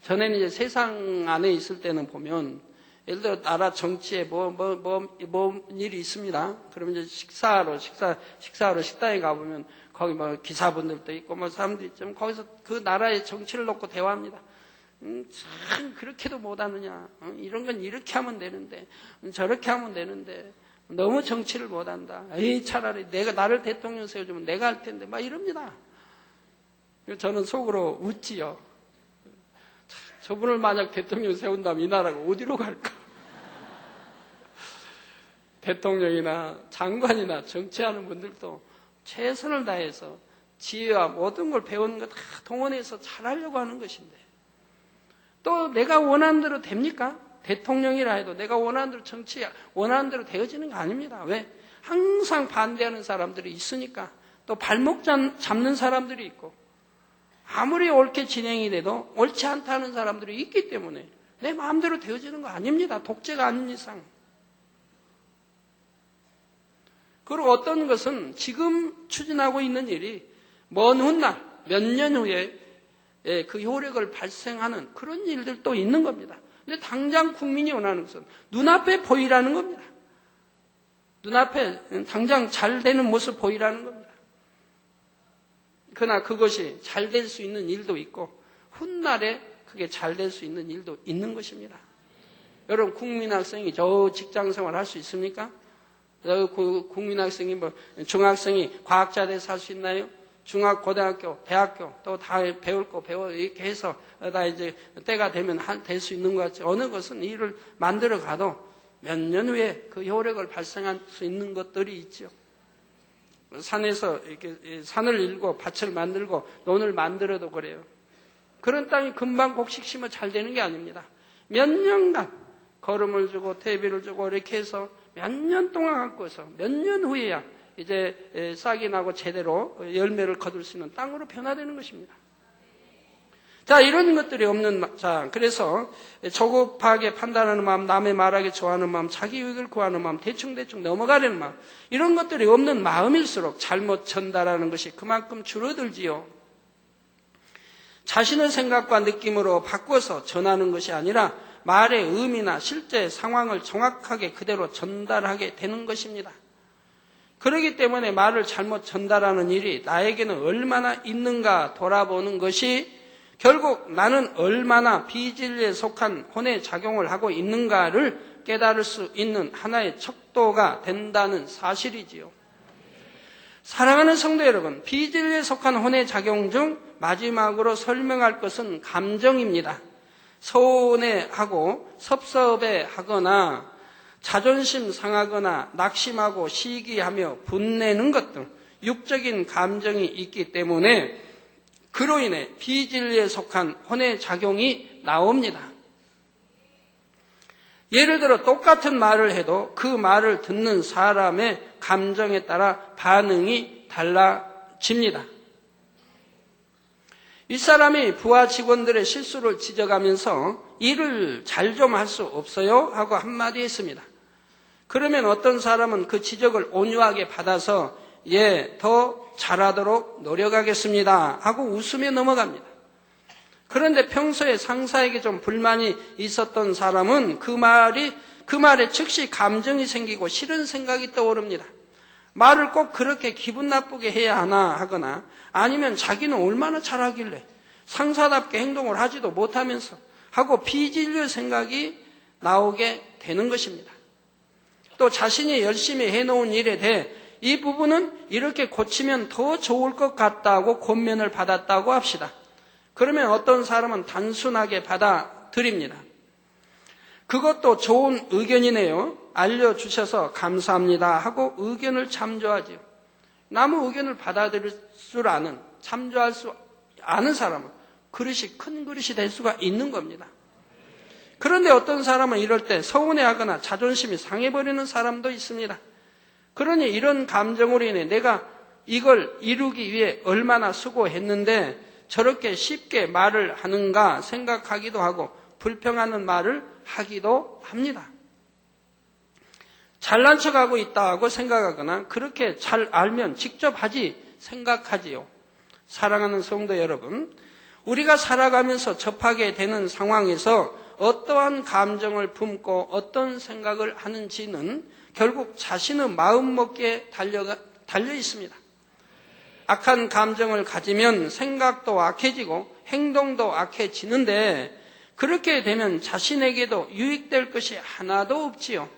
전에는 이제 세상 안에 있을 때는 보면, 예를 들어 나라 정치에 뭐 일이 있습니다. 그러면 이제 식사하러 식당에 가보면 거기 뭐 기사분들도 있고 뭐 사람들이 있지만 거기서 그 나라의 정치를 놓고 대화합니다. 참 그렇게도 못하느냐. 이런 건 이렇게 하면 되는데 저렇게 하면 되는데 너무 정치를 못한다. 에이 차라리 나를 대통령 세워주면 내가 할 텐데 막 이럽니다. 저는 속으로 웃지요. 저분을 만약 대통령 세운다면 이 나라가 어디로 갈까? 대통령이나 장관이나 정치하는 분들도 최선을 다해서 지혜와 모든 걸 배우는 거 다 동원해서 잘하려고 하는 것인데 또 내가 원하는 대로 됩니까? 대통령이라 해도 내가 원하는 대로 정치 원하는 대로 되어지는 거 아닙니다. 왜? 항상 반대하는 사람들이 있으니까 또 발목 잡는 사람들이 있고 아무리 옳게 진행이 돼도 옳지 않다는 사람들이 있기 때문에 내 마음대로 되어지는 거 아닙니다. 독재가 아닌 이상. 그리고 어떤 것은 지금 추진하고 있는 일이 먼 훗날 몇 년 후에 그 효력을 발생하는 그런 일들도 있는 겁니다. 근데 당장 국민이 원하는 것은 눈앞에 보이라는 겁니다. 눈앞에 당장 잘 되는 모습 보이라는 겁니다. 그러나 그것이 잘 될 수 있는 일도 있고 훗날에 그게 잘 될 수 있는 일도 있는 것입니다. 여러분 국민학생이 저 직장생활 할 수 있습니까? 국민학생이 중학생이 과학자 돼서 할 수 있나요? 중학, 고등학교, 대학교 또 다 배울 거 배워 이렇게 해서 다 이제 때가 되면 될 수 있는 것 같지. 어느 것은 일을 만들어 가도 몇 년 후에 그 효력을 발생할 수 있는 것들이 있죠. 산에서 이렇게 산을 일고 밭을 만들고 논을 만들어도 그래요. 그런 땅이 금방 곡식 심어 잘 되는 게 아닙니다. 몇 년간 거름을 주고 퇴비를 주고 이렇게 해서 몇 년 동안 갖고서 몇 년 후에야 이제 싹이 나고 제대로 열매를 거둘 수 있는 땅으로 변화되는 것입니다. 자, 이런 것들이 없는, 자, 그래서 조급하게 판단하는 마음, 남의 말하기 좋아하는 마음, 자기 유익을 구하는 마음, 대충대충 넘어가려는 마음, 이런 것들이 없는 마음일수록 잘못 전달하는 것이 그만큼 줄어들지요. 자신의 생각과 느낌으로 바꿔서 전하는 것이 아니라 말의 의미나 실제 상황을 정확하게 그대로 전달하게 되는 것입니다. 그렇기 때문에 말을 잘못 전달하는 일이 나에게는 얼마나 있는가 돌아보는 것이 결국 나는 얼마나 비진리에 속한 혼의 작용을 하고 있는가를 깨달을 수 있는 하나의 척도가 된다는 사실이지요. 사랑하는 성도 여러분, 비진리에 속한 혼의 작용 중 마지막으로 설명할 것은 감정입니다. 서운해하고 섭섭해하거나 자존심 상하거나 낙심하고 시기하며 분내는 것 등 육적인 감정이 있기 때문에 그로 인해 비진리에 속한 혼의 작용이 나옵니다. 예를 들어 똑같은 말을 해도 그 말을 듣는 사람의 감정에 따라 반응이 달라집니다. 윗사람이 부하 직원들의 실수를 지적하면서 일을 잘 좀 할 수 없어요? 하고 한마디 했습니다. 그러면 어떤 사람은 그 지적을 온유하게 받아서 예, 더 잘하도록 노력하겠습니다 하고 웃으며 넘어갑니다. 그런데 평소에 상사에게 좀 불만이 있었던 사람은 그 말에 즉시 감정이 생기고 싫은 생각이 떠오릅니다. 말을 꼭 그렇게 기분 나쁘게 해야 하나 하거나 아니면 자기는 얼마나 잘하길래 상사답게 행동을 하지도 못하면서 하고 비진리의 생각이 나오게 되는 것입니다. 또 자신이 열심히 해놓은 일에 대해 이 부분은 이렇게 고치면 더 좋을 것 같다고 권면을 받았다고 합시다. 그러면 어떤 사람은 단순하게 받아들입니다. 그것도 좋은 의견이네요. 알려주셔서 감사합니다 하고 의견을 참조하지요. 남의 의견을 받아들일 줄 아는, 참조할 수 아는 사람은 그릇이 큰 그릇이 될 수가 있는 겁니다. 그런데 어떤 사람은 이럴 때 서운해하거나 자존심이 상해버리는 사람도 있습니다. 그러니 이런 감정으로 인해 내가 이걸 이루기 위해 얼마나 수고했는데 저렇게 쉽게 말을 하는가 생각하기도 하고 불평하는 말을 하기도 합니다. 잘난 척하고 있다고 생각하거나 그렇게 잘 알면 직접 하지 생각하지요. 사랑하는 성도 여러분, 우리가 살아가면서 접하게 되는 상황에서 어떠한 감정을 품고 어떤 생각을 하는지는 결국 자신의 마음먹기에 달려 있습니다. 악한 감정을 가지면 생각도 악해지고 행동도 악해지는데 그렇게 되면 자신에게도 유익될 것이 하나도 없지요.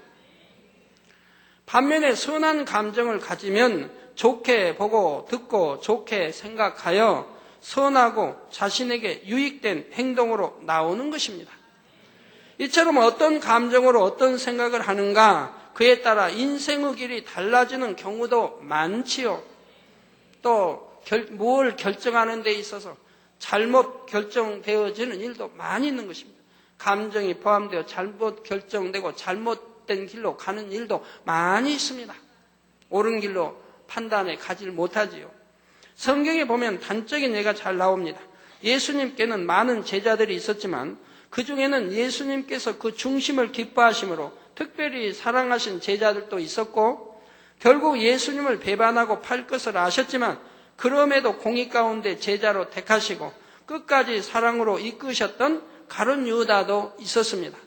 반면에 선한 감정을 가지면 좋게 보고 듣고 좋게 생각하여 선하고 자신에게 유익된 행동으로 나오는 것입니다. 이처럼 어떤 감정으로 어떤 생각을 하는가 그에 따라 인생의 길이 달라지는 경우도 많지요. 또 뭘 결정하는 데 있어서 잘못 결정되어지는 일도 많이 있는 것입니다. 감정이 포함되어 잘못 결정되고 잘못된 길로 가는 일도 많이 있습니다. 옳은 길로 판단에 가지를 못하지요. 성경에 보면 단적인 예가 잘 나옵니다. 예수님께는 많은 제자들이 있었지만 그 중에는 예수님께서 그 중심을 기뻐하심으로 특별히 사랑하신 제자들도 있었고 결국 예수님을 배반하고 팔 것을 아셨지만 그럼에도 공의 가운데 제자로 택하시고 끝까지 사랑으로 이끄셨던 가룟 유다도 있었습니다.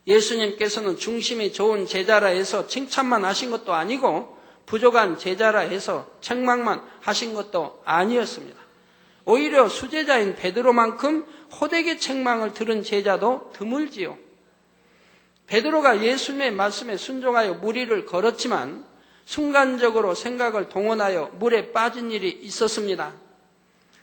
예수님께서는 중심이 좋은 제자라 해서 칭찬만 하신 것도 아니고 부족한 제자라 해서 책망만 하신 것도 아니었습니다. 오히려 수제자인 베드로만큼 호되게 책망을 들은 제자도 드물지요. 베드로가 예수님의 말씀에 순종하여 물 위를 걸었지만 순간적으로 생각을 동원하여 물에 빠진 일이 있었습니다.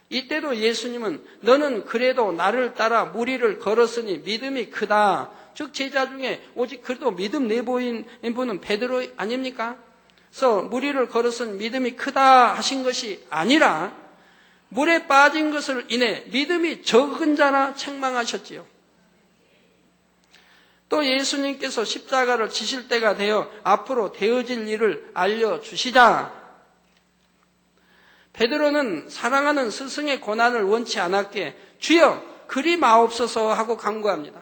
이때도 예수님은 너는 그래도 나를 따라 물 위를 걸었으니 믿음이 크다. 즉 제자 중에 오직 그래도 믿음 내보인 분은 베드로 아닙니까? 무리를 걸었은 믿음이 크다 하신 것이 아니라 물에 빠진 것을 인해 믿음이 적은 자나 책망하셨지요. 또 예수님께서 십자가를 지실 때가 되어 앞으로 되어질 일을 알려주시자 베드로는 사랑하는 스승의 고난을 원치 않았기에 주여 그리 마옵소서 하고 간구합니다.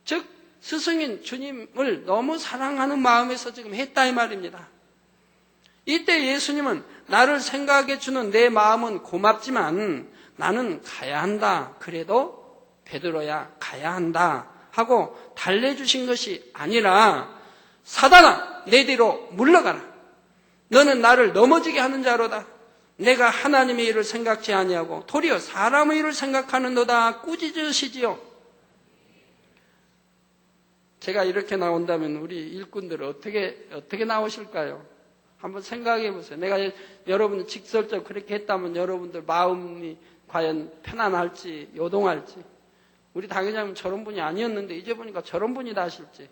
즉 스승인 주님을 너무 사랑하는 마음에서 지금 했다 이 말입니다. 이때 예수님은 나를 생각해 주는 내 마음은 고맙지만 나는 가야 한다. 그래도 베드로야 가야 한다 하고 달래주신 것이 아니라 사단아 내 뒤로 물러가라. 너는 나를 넘어지게 하는 자로다. 내가 하나님의 일을 생각지 아니하고 도리어 사람의 일을 생각하는도다. 꾸짖으시지요. 제가 이렇게 나온다면 우리 일꾼들은 어떻게 나오실까요? 한번 생각해 보세요. 내가 여러분 직설적으로 그렇게 했다면 여러분들 마음이 과연 편안할지 요동할지. 우리 당회장은 저런 분이 아니었는데 이제 보니까 저런 분이 나실지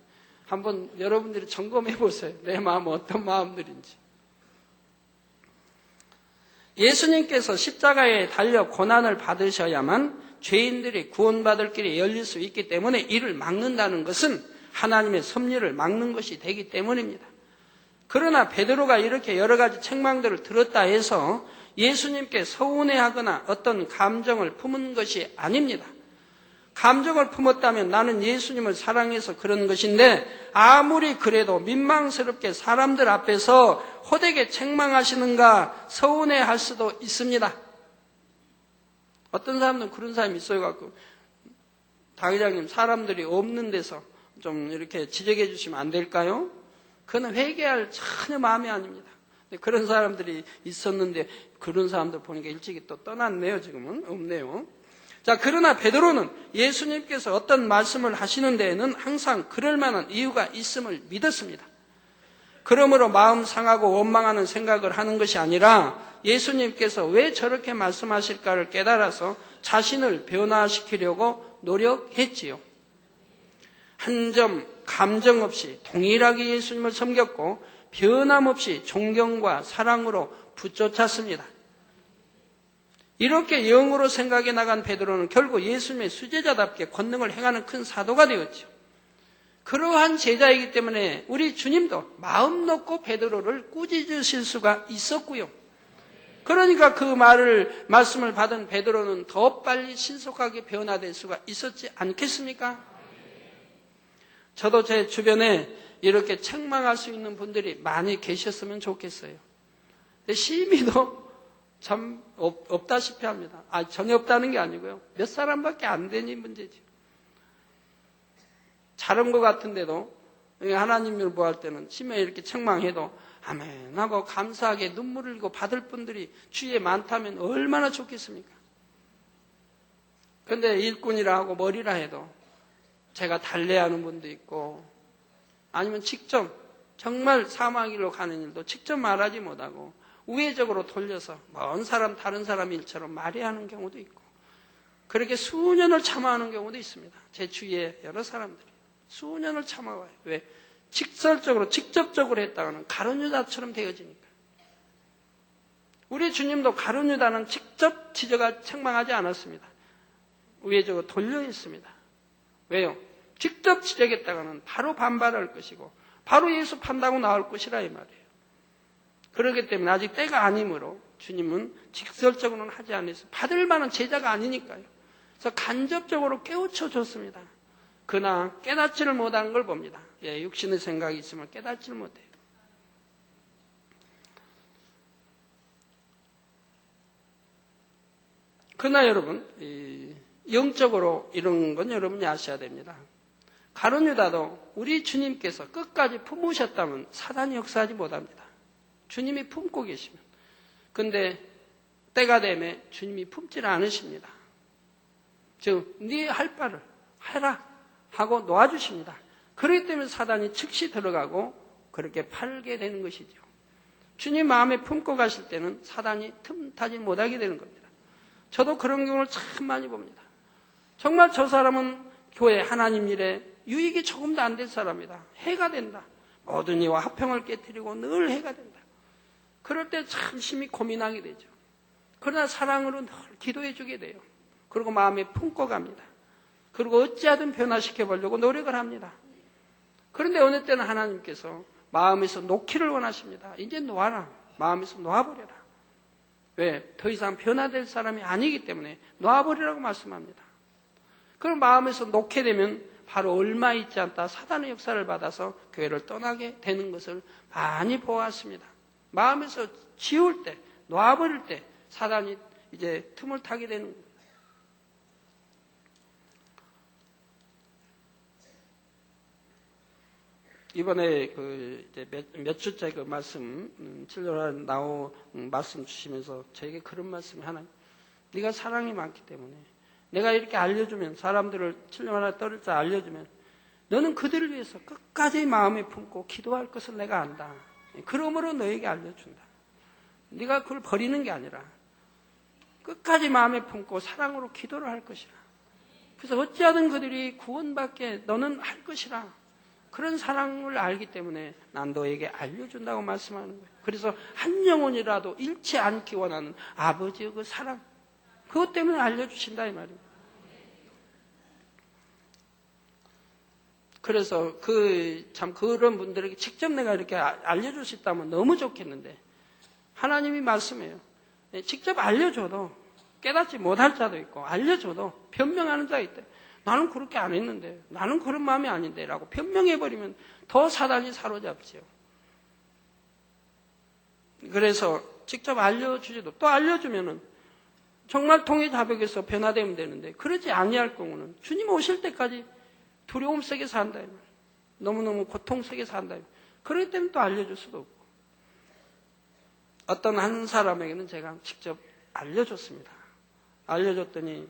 한번 여러분들이 점검해 보세요. 내 마음은 어떤 마음들인지. 예수님께서 십자가에 달려 고난을 받으셔야만 죄인들이 구원받을 길이 열릴 수 있기 때문에 이를 막는다는 것은 하나님의 섭리를 막는 것이 되기 때문입니다. 그러나 베드로가 이렇게 여러 가지 책망들을 들었다 해서 예수님께 서운해하거나 어떤 감정을 품은 것이 아닙니다. 감정을 품었다면 나는 예수님을 사랑해서 그런 것인데 아무리 그래도 민망스럽게 사람들 앞에서 호되게 책망하시는가 서운해할 수도 있습니다. 어떤 사람들은 그런 사람이 있어요. 당회장님 사람들이 없는 데서 좀 이렇게 지적해 주시면 안 될까요? 그건 회개할 전혀 마음이 아닙니다. 그런 사람들이 있었는데 그런 사람들 보니까 일찍이 또 떠났네요. 지금은 없네요. 자, 그러나 베드로는 예수님께서 어떤 말씀을 하시는 데에는 항상 그럴 만한 이유가 있음을 믿었습니다. 그러므로 마음 상하고 원망하는 생각을 하는 것이 아니라 예수님께서 왜 저렇게 말씀하실까를 깨달아서 자신을 변화시키려고 노력했지요. 한 점 감정 없이 동일하게 예수님을 섬겼고 변함없이 존경과 사랑으로 붙쫓았습니다. 이렇게 영으로 생각해 나간 베드로는 결국 예수님의 수제자답게 권능을 행하는 큰 사도가 되었죠. 그러한 제자이기 때문에 우리 주님도 마음 놓고 베드로를 꾸짖으실 수가 있었고요. 그러니까 그 말씀을 받은 베드로는 더 빨리 신속하게 변화될 수가 있었지 않겠습니까? 저도 제 주변에 이렇게 책망할 수 있는 분들이 많이 계셨으면 좋겠어요. 근데 심히도 참 없다시피 합니다. 전혀 없다는 게 아니고요. 몇 사람밖에 안 되니 문제죠. 잘한 것 같은데도 하나님을 보할 때는 심히 이렇게 책망해도 아멘 하고 감사하게 눈물을 흘리고 받을 분들이 주위에 많다면 얼마나 좋겠습니까? 그런데 일꾼이라 하고 머리라 해도 제가 달래하는 분도 있고 아니면 직접 정말 사망길로 가는 일도 직접 말하지 못하고 우회적으로 돌려서 먼 사람 다른 사람 일처럼 말해하는 경우도 있고 그렇게 수년을 참아하는 경우도 있습니다. 제 주위에 여러 사람들이 수년을 참아와요. 왜? 직접적으로 했다가는 가룟유다처럼 되어지니까. 우리 주님도 가룟유다는 직접 책망하지 않았습니다. 우회적으로 돌려 했습니다. 왜요? 직접 지적했다가는 바로 반발할 것이고 바로 예수 판다고 나올 것이라 이 말이에요. 그렇기 때문에 아직 때가 아니므로 주님은 직설적으로는 하지 않으셔서 받을 만한 제자가 아니니까요. 그래서 간접적으로 깨우쳐 줬습니다. 그러나 깨닫지를 못하는 걸 봅니다. 육신의 생각이 있으면 깨닫지를 못해요. 그러나 여러분 영적으로 이런 건 여러분이 아셔야 됩니다. 가룟유다도 우리 주님께서 끝까지 품으셨다면 사단이 역사하지 못합니다. 주님이 품고 계시면. 그런데 때가 되면 주님이 품지를 않으십니다. 즉 네 할 바를 해라 하고 놓아주십니다. 그렇기 때문에 사단이 즉시 들어가고 그렇게 팔게 되는 것이죠. 주님 마음에 품고 가실 때는 사단이 틈타지 못하게 되는 겁니다. 저도 그런 경우를 참 많이 봅니다. 정말 저 사람은 교회 하나님 일에 유익이 조금도 안 될 사람이다. 해가 된다. 모든 이와 화평을 깨뜨리고 늘 해가 된다. 그럴 때 참 심히 고민하게 되죠. 그러나 사랑으로 늘 기도해 주게 돼요. 그리고 마음에 품고 갑니다. 그리고 어찌하든 변화시켜 보려고 노력을 합니다. 그런데 어느 때는 하나님께서 마음에서 놓기를 원하십니다. 이제 놓아라. 마음에서 놓아버려라. 왜? 더 이상 변화될 사람이 아니기 때문에 놓아버리라고 말씀합니다. 그럼 마음에서 놓게 되면 바로 얼마 있지 않다 사단의 역사를 받아서 교회를 떠나게 되는 것을 많이 보았습니다. 마음에서 지울 때, 놓아버릴 때 사단이 이제 틈을 타게 되는 거예요. 이번에 이제 몇 주째 그 말씀, 진료를 말씀 주시면서 저에게 그런 말씀이 하나님, 네가 사랑이 많기 때문에 내가 이렇게 알려주면, 사람들을 진료하나 떨을 때 알려주면 너는 그들을 위해서 끝까지 마음에 품고 기도할 것을 내가 안다. 그러므로 너에게 알려준다. 네가 그걸 버리는 게 아니라 끝까지 마음에 품고 사랑으로 기도를 할 것이라. 그래서 어찌하든 그들이 구원받게 너는 할 것이라. 그런 사랑을 알기 때문에 난 너에게 알려준다고 말씀하는 거예요. 그래서 한 영혼이라도 잃지 않기 원하는 아버지의 그 사랑, 그것 때문에 알려주신다 이 말입니다. 그래서 참 그런 분들에게 직접 내가 이렇게 알려줄 수 있다면 너무 좋겠는데 하나님이 말씀해요. 직접 알려줘도 깨닫지 못할 자도 있고 알려줘도 변명하는 자가 있대. 나는 그렇게 안 했는데, 나는 그런 마음이 아닌데 라고 변명해버리면 더 사단이 사로잡지요. 그래서 직접 알려주지도, 또 알려주면은 정말 통의 자백에서 변화되면 되는데 그러지 아니할 경우는 주님 오실 때까지 두려움 속에 산다. 너무너무 고통 속에 산다. 그렇기 때문에 또 알려줄 수도 없고. 어떤 한 사람에게는 제가 직접 알려줬습니다. 알려줬더니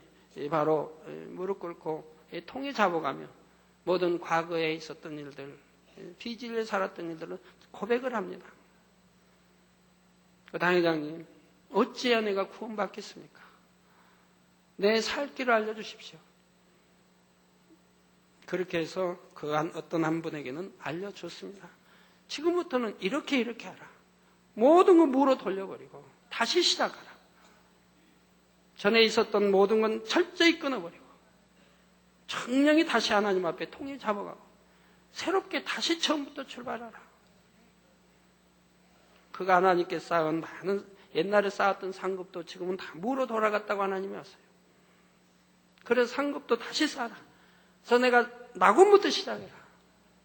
바로 무릎 꿇고 통에 잡아가며 모든 과거에 있었던 일들, 비질에 살았던 일들을 고백을 합니다. 그 당회장님, 어찌해야 내가 구원받겠습니까? 내 살 길을 알려주십시오. 그렇게 해서 어떤 한 분에게는 알려줬습니다. 지금부터는 이렇게 하라. 모든 건 무로 돌려버리고 다시 시작하라. 전에 있었던 모든 건 철저히 끊어버리고 청량히 다시 하나님 앞에 통일 잡아가고 새롭게 다시 처음부터 출발하라. 그가 하나님께 쌓은 많은 옛날에 쌓았던 상급도 지금은 다 무로 돌아갔다고 하나님이 왔어요. 그래서 상급도 다시 쌓아라. 그래서 내가 낙원부터 시작해라.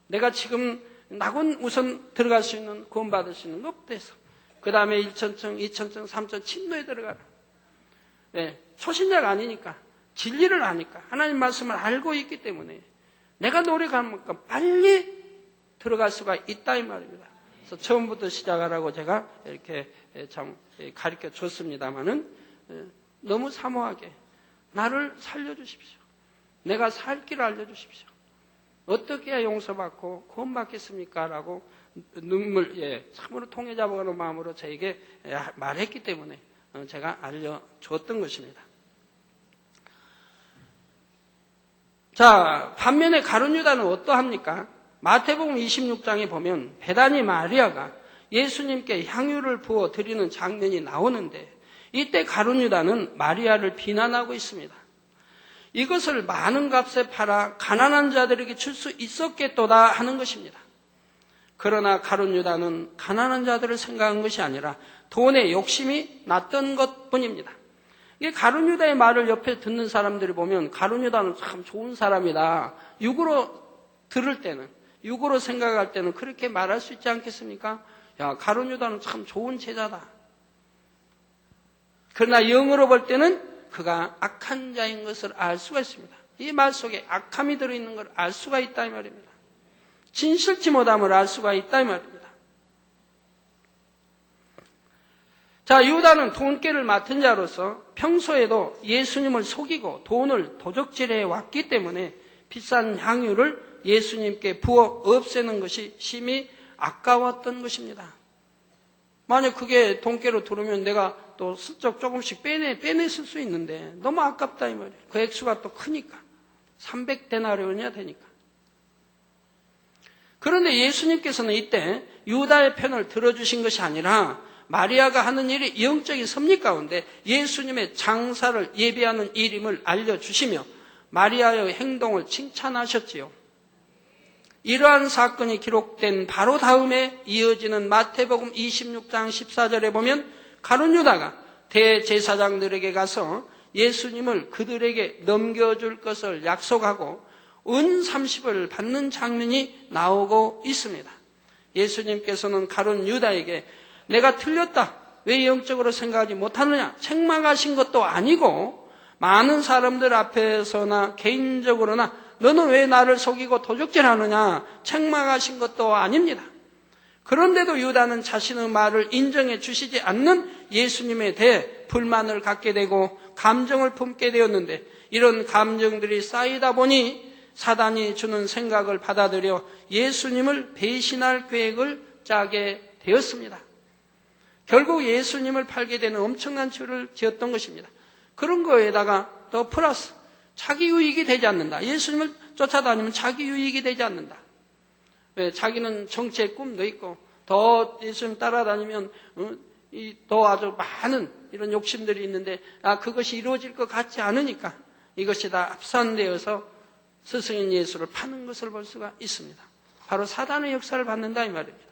내가 지금 낙원 우선 들어갈 수 있는, 구원받을 수 있는 것부터 해서 그 다음에 1천층, 2천층, 3천 침노에 들어가라. 네, 초신자가 아니니까, 진리를 아니까, 하나님 말씀을 알고 있기 때문에 내가 노력하는 만큼 빨리 들어갈 수가 있다 이 말입니다. 그래서 처음부터 시작하라고 제가 이렇게 참 가르쳐 줬습니다만은 너무 사모하게 나를 살려주십시오. 내가 살 길을 알려주십시오. 어떻게 해야 용서받고 구원받겠습니까? 라고 참으로 통해 잡아가는 마음으로 저에게 말했기 때문에 제가 알려주었던 것입니다. 자, 반면에 가룟 유다는 어떠합니까? 마태복음 26장에 보면 베다니 마리아가 예수님께 향유를 부어 드리는 장면이 나오는데 이때 가룟 유다는 마리아를 비난하고 있습니다. 이것을 많은 값에 팔아 가난한 자들에게 줄 수 있었겠도다 하는 것입니다. 그러나 가룟 유다는 가난한 자들을 생각한 것이 아니라 돈에 욕심이 났던 것뿐입니다. 이 가룟 유다의 말을 옆에 듣는 사람들이 보면 가룟 유다는 참 좋은 사람이다. 육으로 들을 때는, 육으로 생각할 때는 그렇게 말할 수 있지 않겠습니까? 야, 가룟 유다는 참 좋은 제자다. 그러나 영으로 볼 때는 그가 악한 자인 것을 알 수가 있습니다. 이 말 속에 악함이 들어있는 걸 알 수가 있다 이 말입니다. 진실치 못함을 알 수가 있다 이 말입니다. 자, 유다는 돈깨를 맡은 자로서 평소에도 예수님을 속이고 돈을 도적질해 왔기 때문에 비싼 향유를 예수님께 부어 없애는 것이 심히 아까웠던 것입니다. 만약 그게 돈깨로 들어오면 내가 또 슬쩍 조금씩 빼냈을 수 있는데 너무 아깝다 이 말이에요. 그 액수가 또 크니까 300데나리온이나 되니까. 그런데 예수님께서는 이때 유다의 편을 들어주신 것이 아니라 마리아가 하는 일이 영적인 섭리 가운데 예수님의 장사를 예비하는 일임을 알려주시며 마리아의 행동을 칭찬하셨지요. 이러한 사건이 기록된 바로 다음에 이어지는 마태복음 26장 14절에 보면 가룟 유다가 대제사장들에게 가서 예수님을 그들에게 넘겨줄 것을 약속하고 은 30을 받는 장면이 나오고 있습니다. 예수님께서는 가룟 유다에게 내가 틀렸다, 왜 영적으로 생각하지 못하느냐, 책망하신 것도 아니고 많은 사람들 앞에서나 개인적으로나 너는 왜 나를 속이고 도적질하느냐 책망하신 것도 아닙니다. 그런데도 유다는 자신의 말을 인정해 주시지 않는 예수님에 대해 불만을 갖게 되고 감정을 품게 되었는데, 이런 감정들이 쌓이다 보니 사단이 주는 생각을 받아들여 예수님을 배신할 계획을 짜게 되었습니다. 결국 예수님을 팔게 되는 엄청난 죄를 지었던 것입니다. 그런 거에다가 더 플러스 자기 유익이 되지 않는다. 예수님을 쫓아다니면 자기 유익이 되지 않는다. 왜? 자기는 정치의 꿈도 있고 더 예수님 따라다니면 더 아주 많은 이런 욕심들이 있는데 그것이 이루어질 것 같지 않으니까 이것이 다 합산되어서 스승인 예수를 파는 것을 볼 수가 있습니다. 바로 사단의 역사를 받는다 이 말입니다.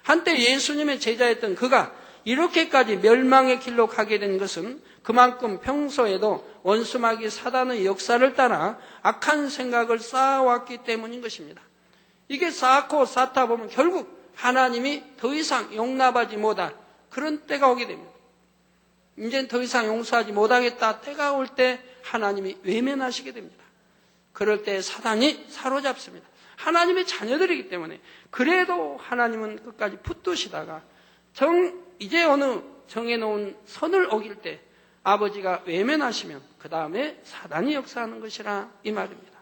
한때 예수님의 제자였던 그가 이렇게까지 멸망의 길로 가게 된 것은 그만큼 평소에도 원수마귀 사단의 역사를 따라 악한 생각을 쌓아왔기 때문인 것입니다. 이게 쌓고 쌓다 보면 결국 하나님이 더 이상 용납하지 못할 그런 때가 오게 됩니다. 이제는 더 이상 용서하지 못하겠다 때가 올 때 하나님이 외면하시게 됩니다. 그럴 때 사단이 사로잡습니다. 하나님의 자녀들이기 때문에. 그래도 하나님은 끝까지 붙드시다가 이제 어느 정해놓은 선을 어길 때 아버지가 외면하시면 그 다음에 사단이 역사하는 것이라 이 말입니다.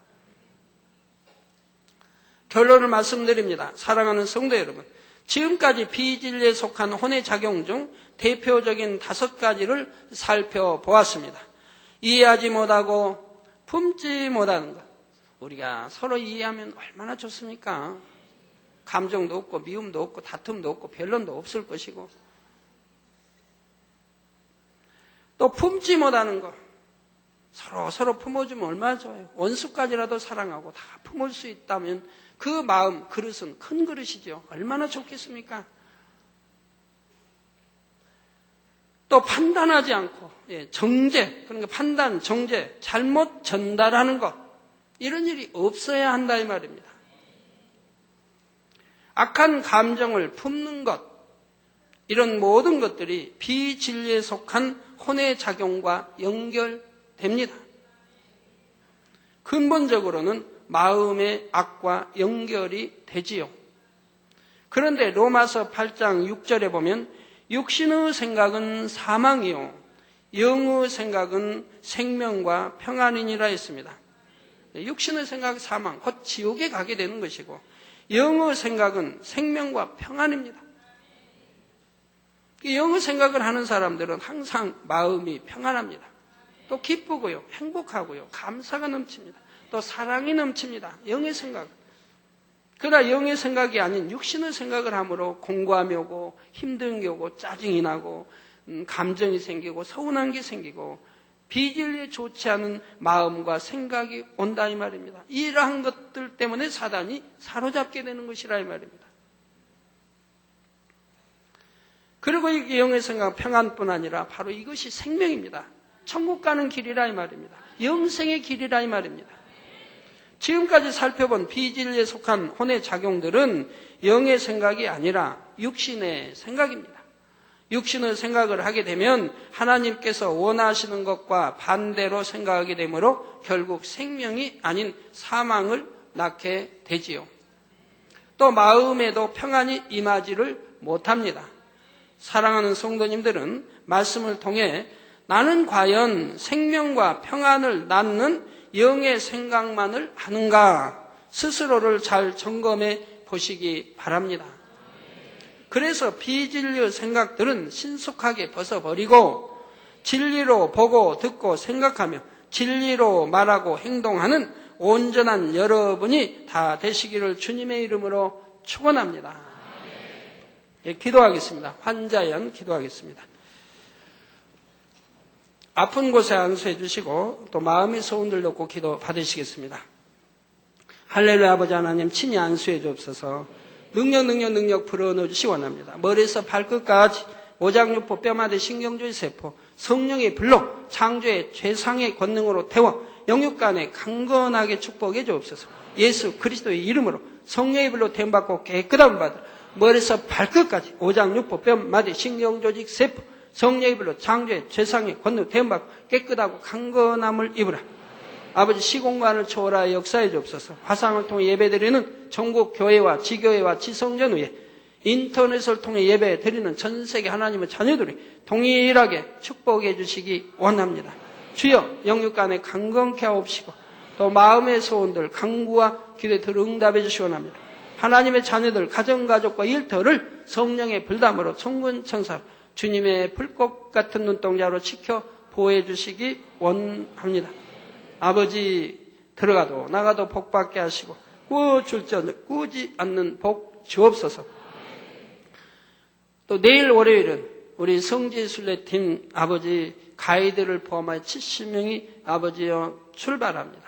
결론을 말씀드립니다. 사랑하는 성도 여러분, 지금까지 비진리에 속한 혼의 작용 중 대표적인 5가지를 살펴보았습니다. 이해하지 못하고 품지 못하는 것. 우리가 서로 이해하면 얼마나 좋습니까? 감정도 없고 미움도 없고 다툼도 없고 변론도 없을 것이고, 또 품지 못하는 것. 서로 품어주면 얼마나 좋아요. 원수까지라도 사랑하고 다 품을 수 있다면 그 마음, 그릇은 큰 그릇이죠. 얼마나 좋겠습니까? 또 판단하지 않고 정죄, 그러니까 판단, 정죄, 잘못 전달하는 것, 이런 일이 없어야 한다 이 말입니다. 악한 감정을 품는 것, 이런 모든 것들이 비진리에 속한 혼의 작용과 연결됩니다. 근본적으로는 마음의 악과 연결이 되지요. 그런데 로마서 8장 6절에 보면 육신의 생각은 사망이요 영의 생각은 생명과 평안이니라 했습니다. 육신의 생각 사망, 곧 지옥에 가게 되는 것이고, 영의 생각은 생명과 평안입니다. 영의 생각을 하는 사람들은 항상 마음이 평안합니다. 또 기쁘고요, 행복하고요, 감사가 넘칩니다. 또 사랑이 넘칩니다. 영의 생각. 그러나 영의 생각이 아닌 육신의 생각을 함으로 공고함이 오고 힘든 게 오고 짜증이 나고 감정이 생기고 서운한 게 생기고 비진리에 좋지 않은 마음과 생각이 온다 이 말입니다. 이러한 것들 때문에 사단이 사로잡게 되는 것이라 이 말입니다. 그리고 이 영의 생각 평안뿐 아니라 바로 이것이 생명입니다. 천국 가는 길이라 이 말입니다. 영생의 길이라 이 말입니다. 지금까지 살펴본 비진리에 속한 혼의 작용들은 영의 생각이 아니라 육신의 생각입니다. 육신의 생각을 하게 되면 하나님께서 원하시는 것과 반대로 생각하게 되므로 결국 생명이 아닌 사망을 낳게 되지요. 또 마음에도 평안이 임하지를 못합니다. 사랑하는 성도님들은 말씀을 통해 나는 과연 생명과 평안을 낳는 영의 생각만을 하는가 스스로를 잘 점검해 보시기 바랍니다. 그래서 비진리의 생각들은 신속하게 벗어버리고 진리로 보고 듣고 생각하며 진리로 말하고 행동하는 온전한 여러분이 다 되시기를 주님의 이름으로 축원합니다. 예, 기도하겠습니다. 환자연 기도하겠습니다. 아픈 곳에 안수해 주시고 또 마음의 소원들 놓고 기도 받으시겠습니다. 할렐루야. 아버지 하나님 친히 안수해 주옵소서. 능력 불어넣어 주시 원합니다. 머리에서 발끝까지 오장육부 뼈마디 신경주의 세포 성령의 불로 창조의 최상의 권능으로 태워 영육간에 강건하게 축복해 주옵소서. 예수 그리스도의 이름으로 성령의 불로 태움받고 깨끗함을 받으라. 머리에서 발끝까지 오장육부 뼈마디 신경조직 세포 성령의 불로 창조의 최상의 권능 태움받고 깨끗하고 강건함을 입으라. 아버지 시공간을 초월하여 역사해 주옵소서. 화상을 통해 예배드리는 전국 교회와 지교회와 지성전 위에 인터넷을 통해 예배 드리는 전 세계 하나님의 자녀들이 동일하게 축복해 주시기 원합니다. 주여 영육간에 강건케 하옵시고 또 마음의 소원들 간구와 기도들 응답해 주시기 원합니다. 하나님의 자녀들 가정가족과 일터를 성령의 불담으로 천군천사로 주님의 불꽃 같은 눈동자로 지켜 보호해 주시기 원합니다. 아버지 들어가도 나가도 복 받게 하시고 꾸어줄지언정 꾸지 않는 복 주옵소서. 또 내일 월요일은 우리 성지순례팀 아버지 가이드를 포함하여 70명이 아버지여 출발합니다.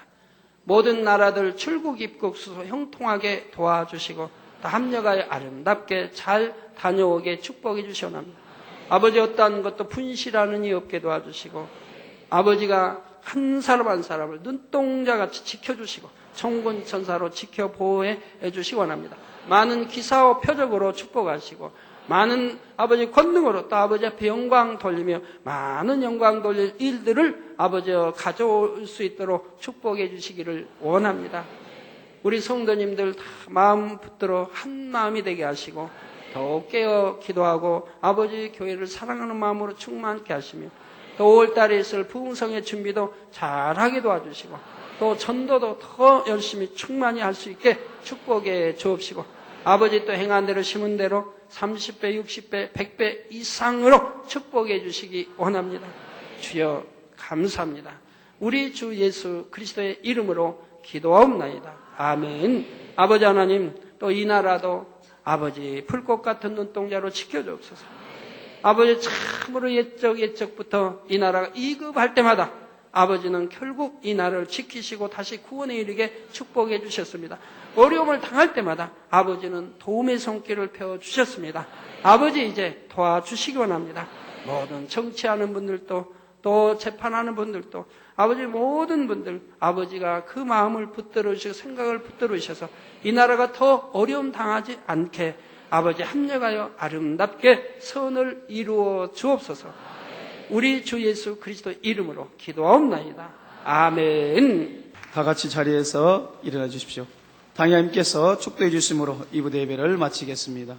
모든 나라들 출국 입국 수소 형통하게 도와주시고 또 합력하여 아름답게 잘 다녀오게 축복해 주시옵나이다. 아버지 어떠한 것도 분실하는 이 없게 도와주시고 아버지가 한 사람 한 사람을 눈동자같이 지켜주시고 천군천사로 지켜 보호해 주시기 원합니다. 많은 기사와 표적으로 축복하시고 많은 아버지 권능으로 또 아버지 앞에 영광 돌리며 많은 영광 돌릴 일들을 아버지와 가져올 수 있도록 축복해 주시기를 원합니다. 우리 성도님들 다 마음 붙들어 한 마음이 되게 하시고 더욱 깨어 기도하고 아버지 교회를 사랑하는 마음으로 충만케 하시며 또 5월달에 있을 부흥성의 준비도 잘하게 도와주시고 또 전도도 더 열심히 충만히 할 수 있게 축복해 주옵시고 아버지 또 행한 대로 심은 대로 30배, 60배, 100배 이상으로 축복해 주시기 원합니다. 주여 감사합니다. 우리 주 예수 그리스도의 이름으로 기도하옵나이다. 아멘. 아버지 하나님 또 이 나라도 아버지 불꽃 같은 눈동자로 지켜주옵소서. 아버지 참으로 옛적부터 이 나라가 이급할 때마다 아버지는 결국 이 나라를 지키시고 다시 구원에 이르게 축복해 주셨습니다. 어려움을 당할 때마다 아버지는 도움의 손길을 펴주셨습니다. 아버지 이제 도와주시기 원합니다. 모든 정치하는 분들도 또 재판하는 분들도 아버지 모든 분들 아버지가 그 마음을 붙들어 주시고 생각을 붙들어 주셔서 이 나라가 더 어려움 당하지 않게 아버지 합력하여 아름답게 선을 이루어 주옵소서. 우리 주 예수 그리스도 이름으로 기도하옵나이다. 아멘. 다 같이 자리에서 일어나 주십시오. 당회장님께서 축도해 주심으로 이 부대 예배를 마치겠습니다.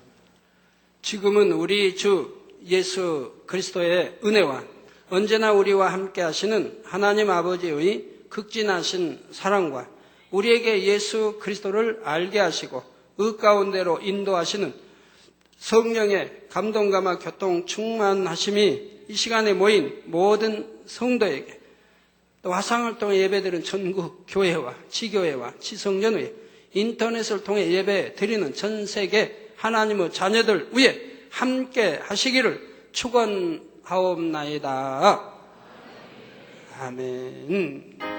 지금은 우리 주 예수 그리스도의 은혜와 언제나 우리와 함께 하시는 하나님 아버지의 극진하신 사랑과 우리에게 예수 그리스도를 알게 하시고 의 가운데로 인도하시는 성령의 감동감화 교통 충만하심이 이 시간에 모인 모든 성도에게 또 화상을 통해 예배드리는 전국 교회와 지교회와 지성전회 인터넷을 통해 예배 드리는 전 세계 하나님의 자녀들 위해 함께 하시기를 축원하옵나이다. 아멘.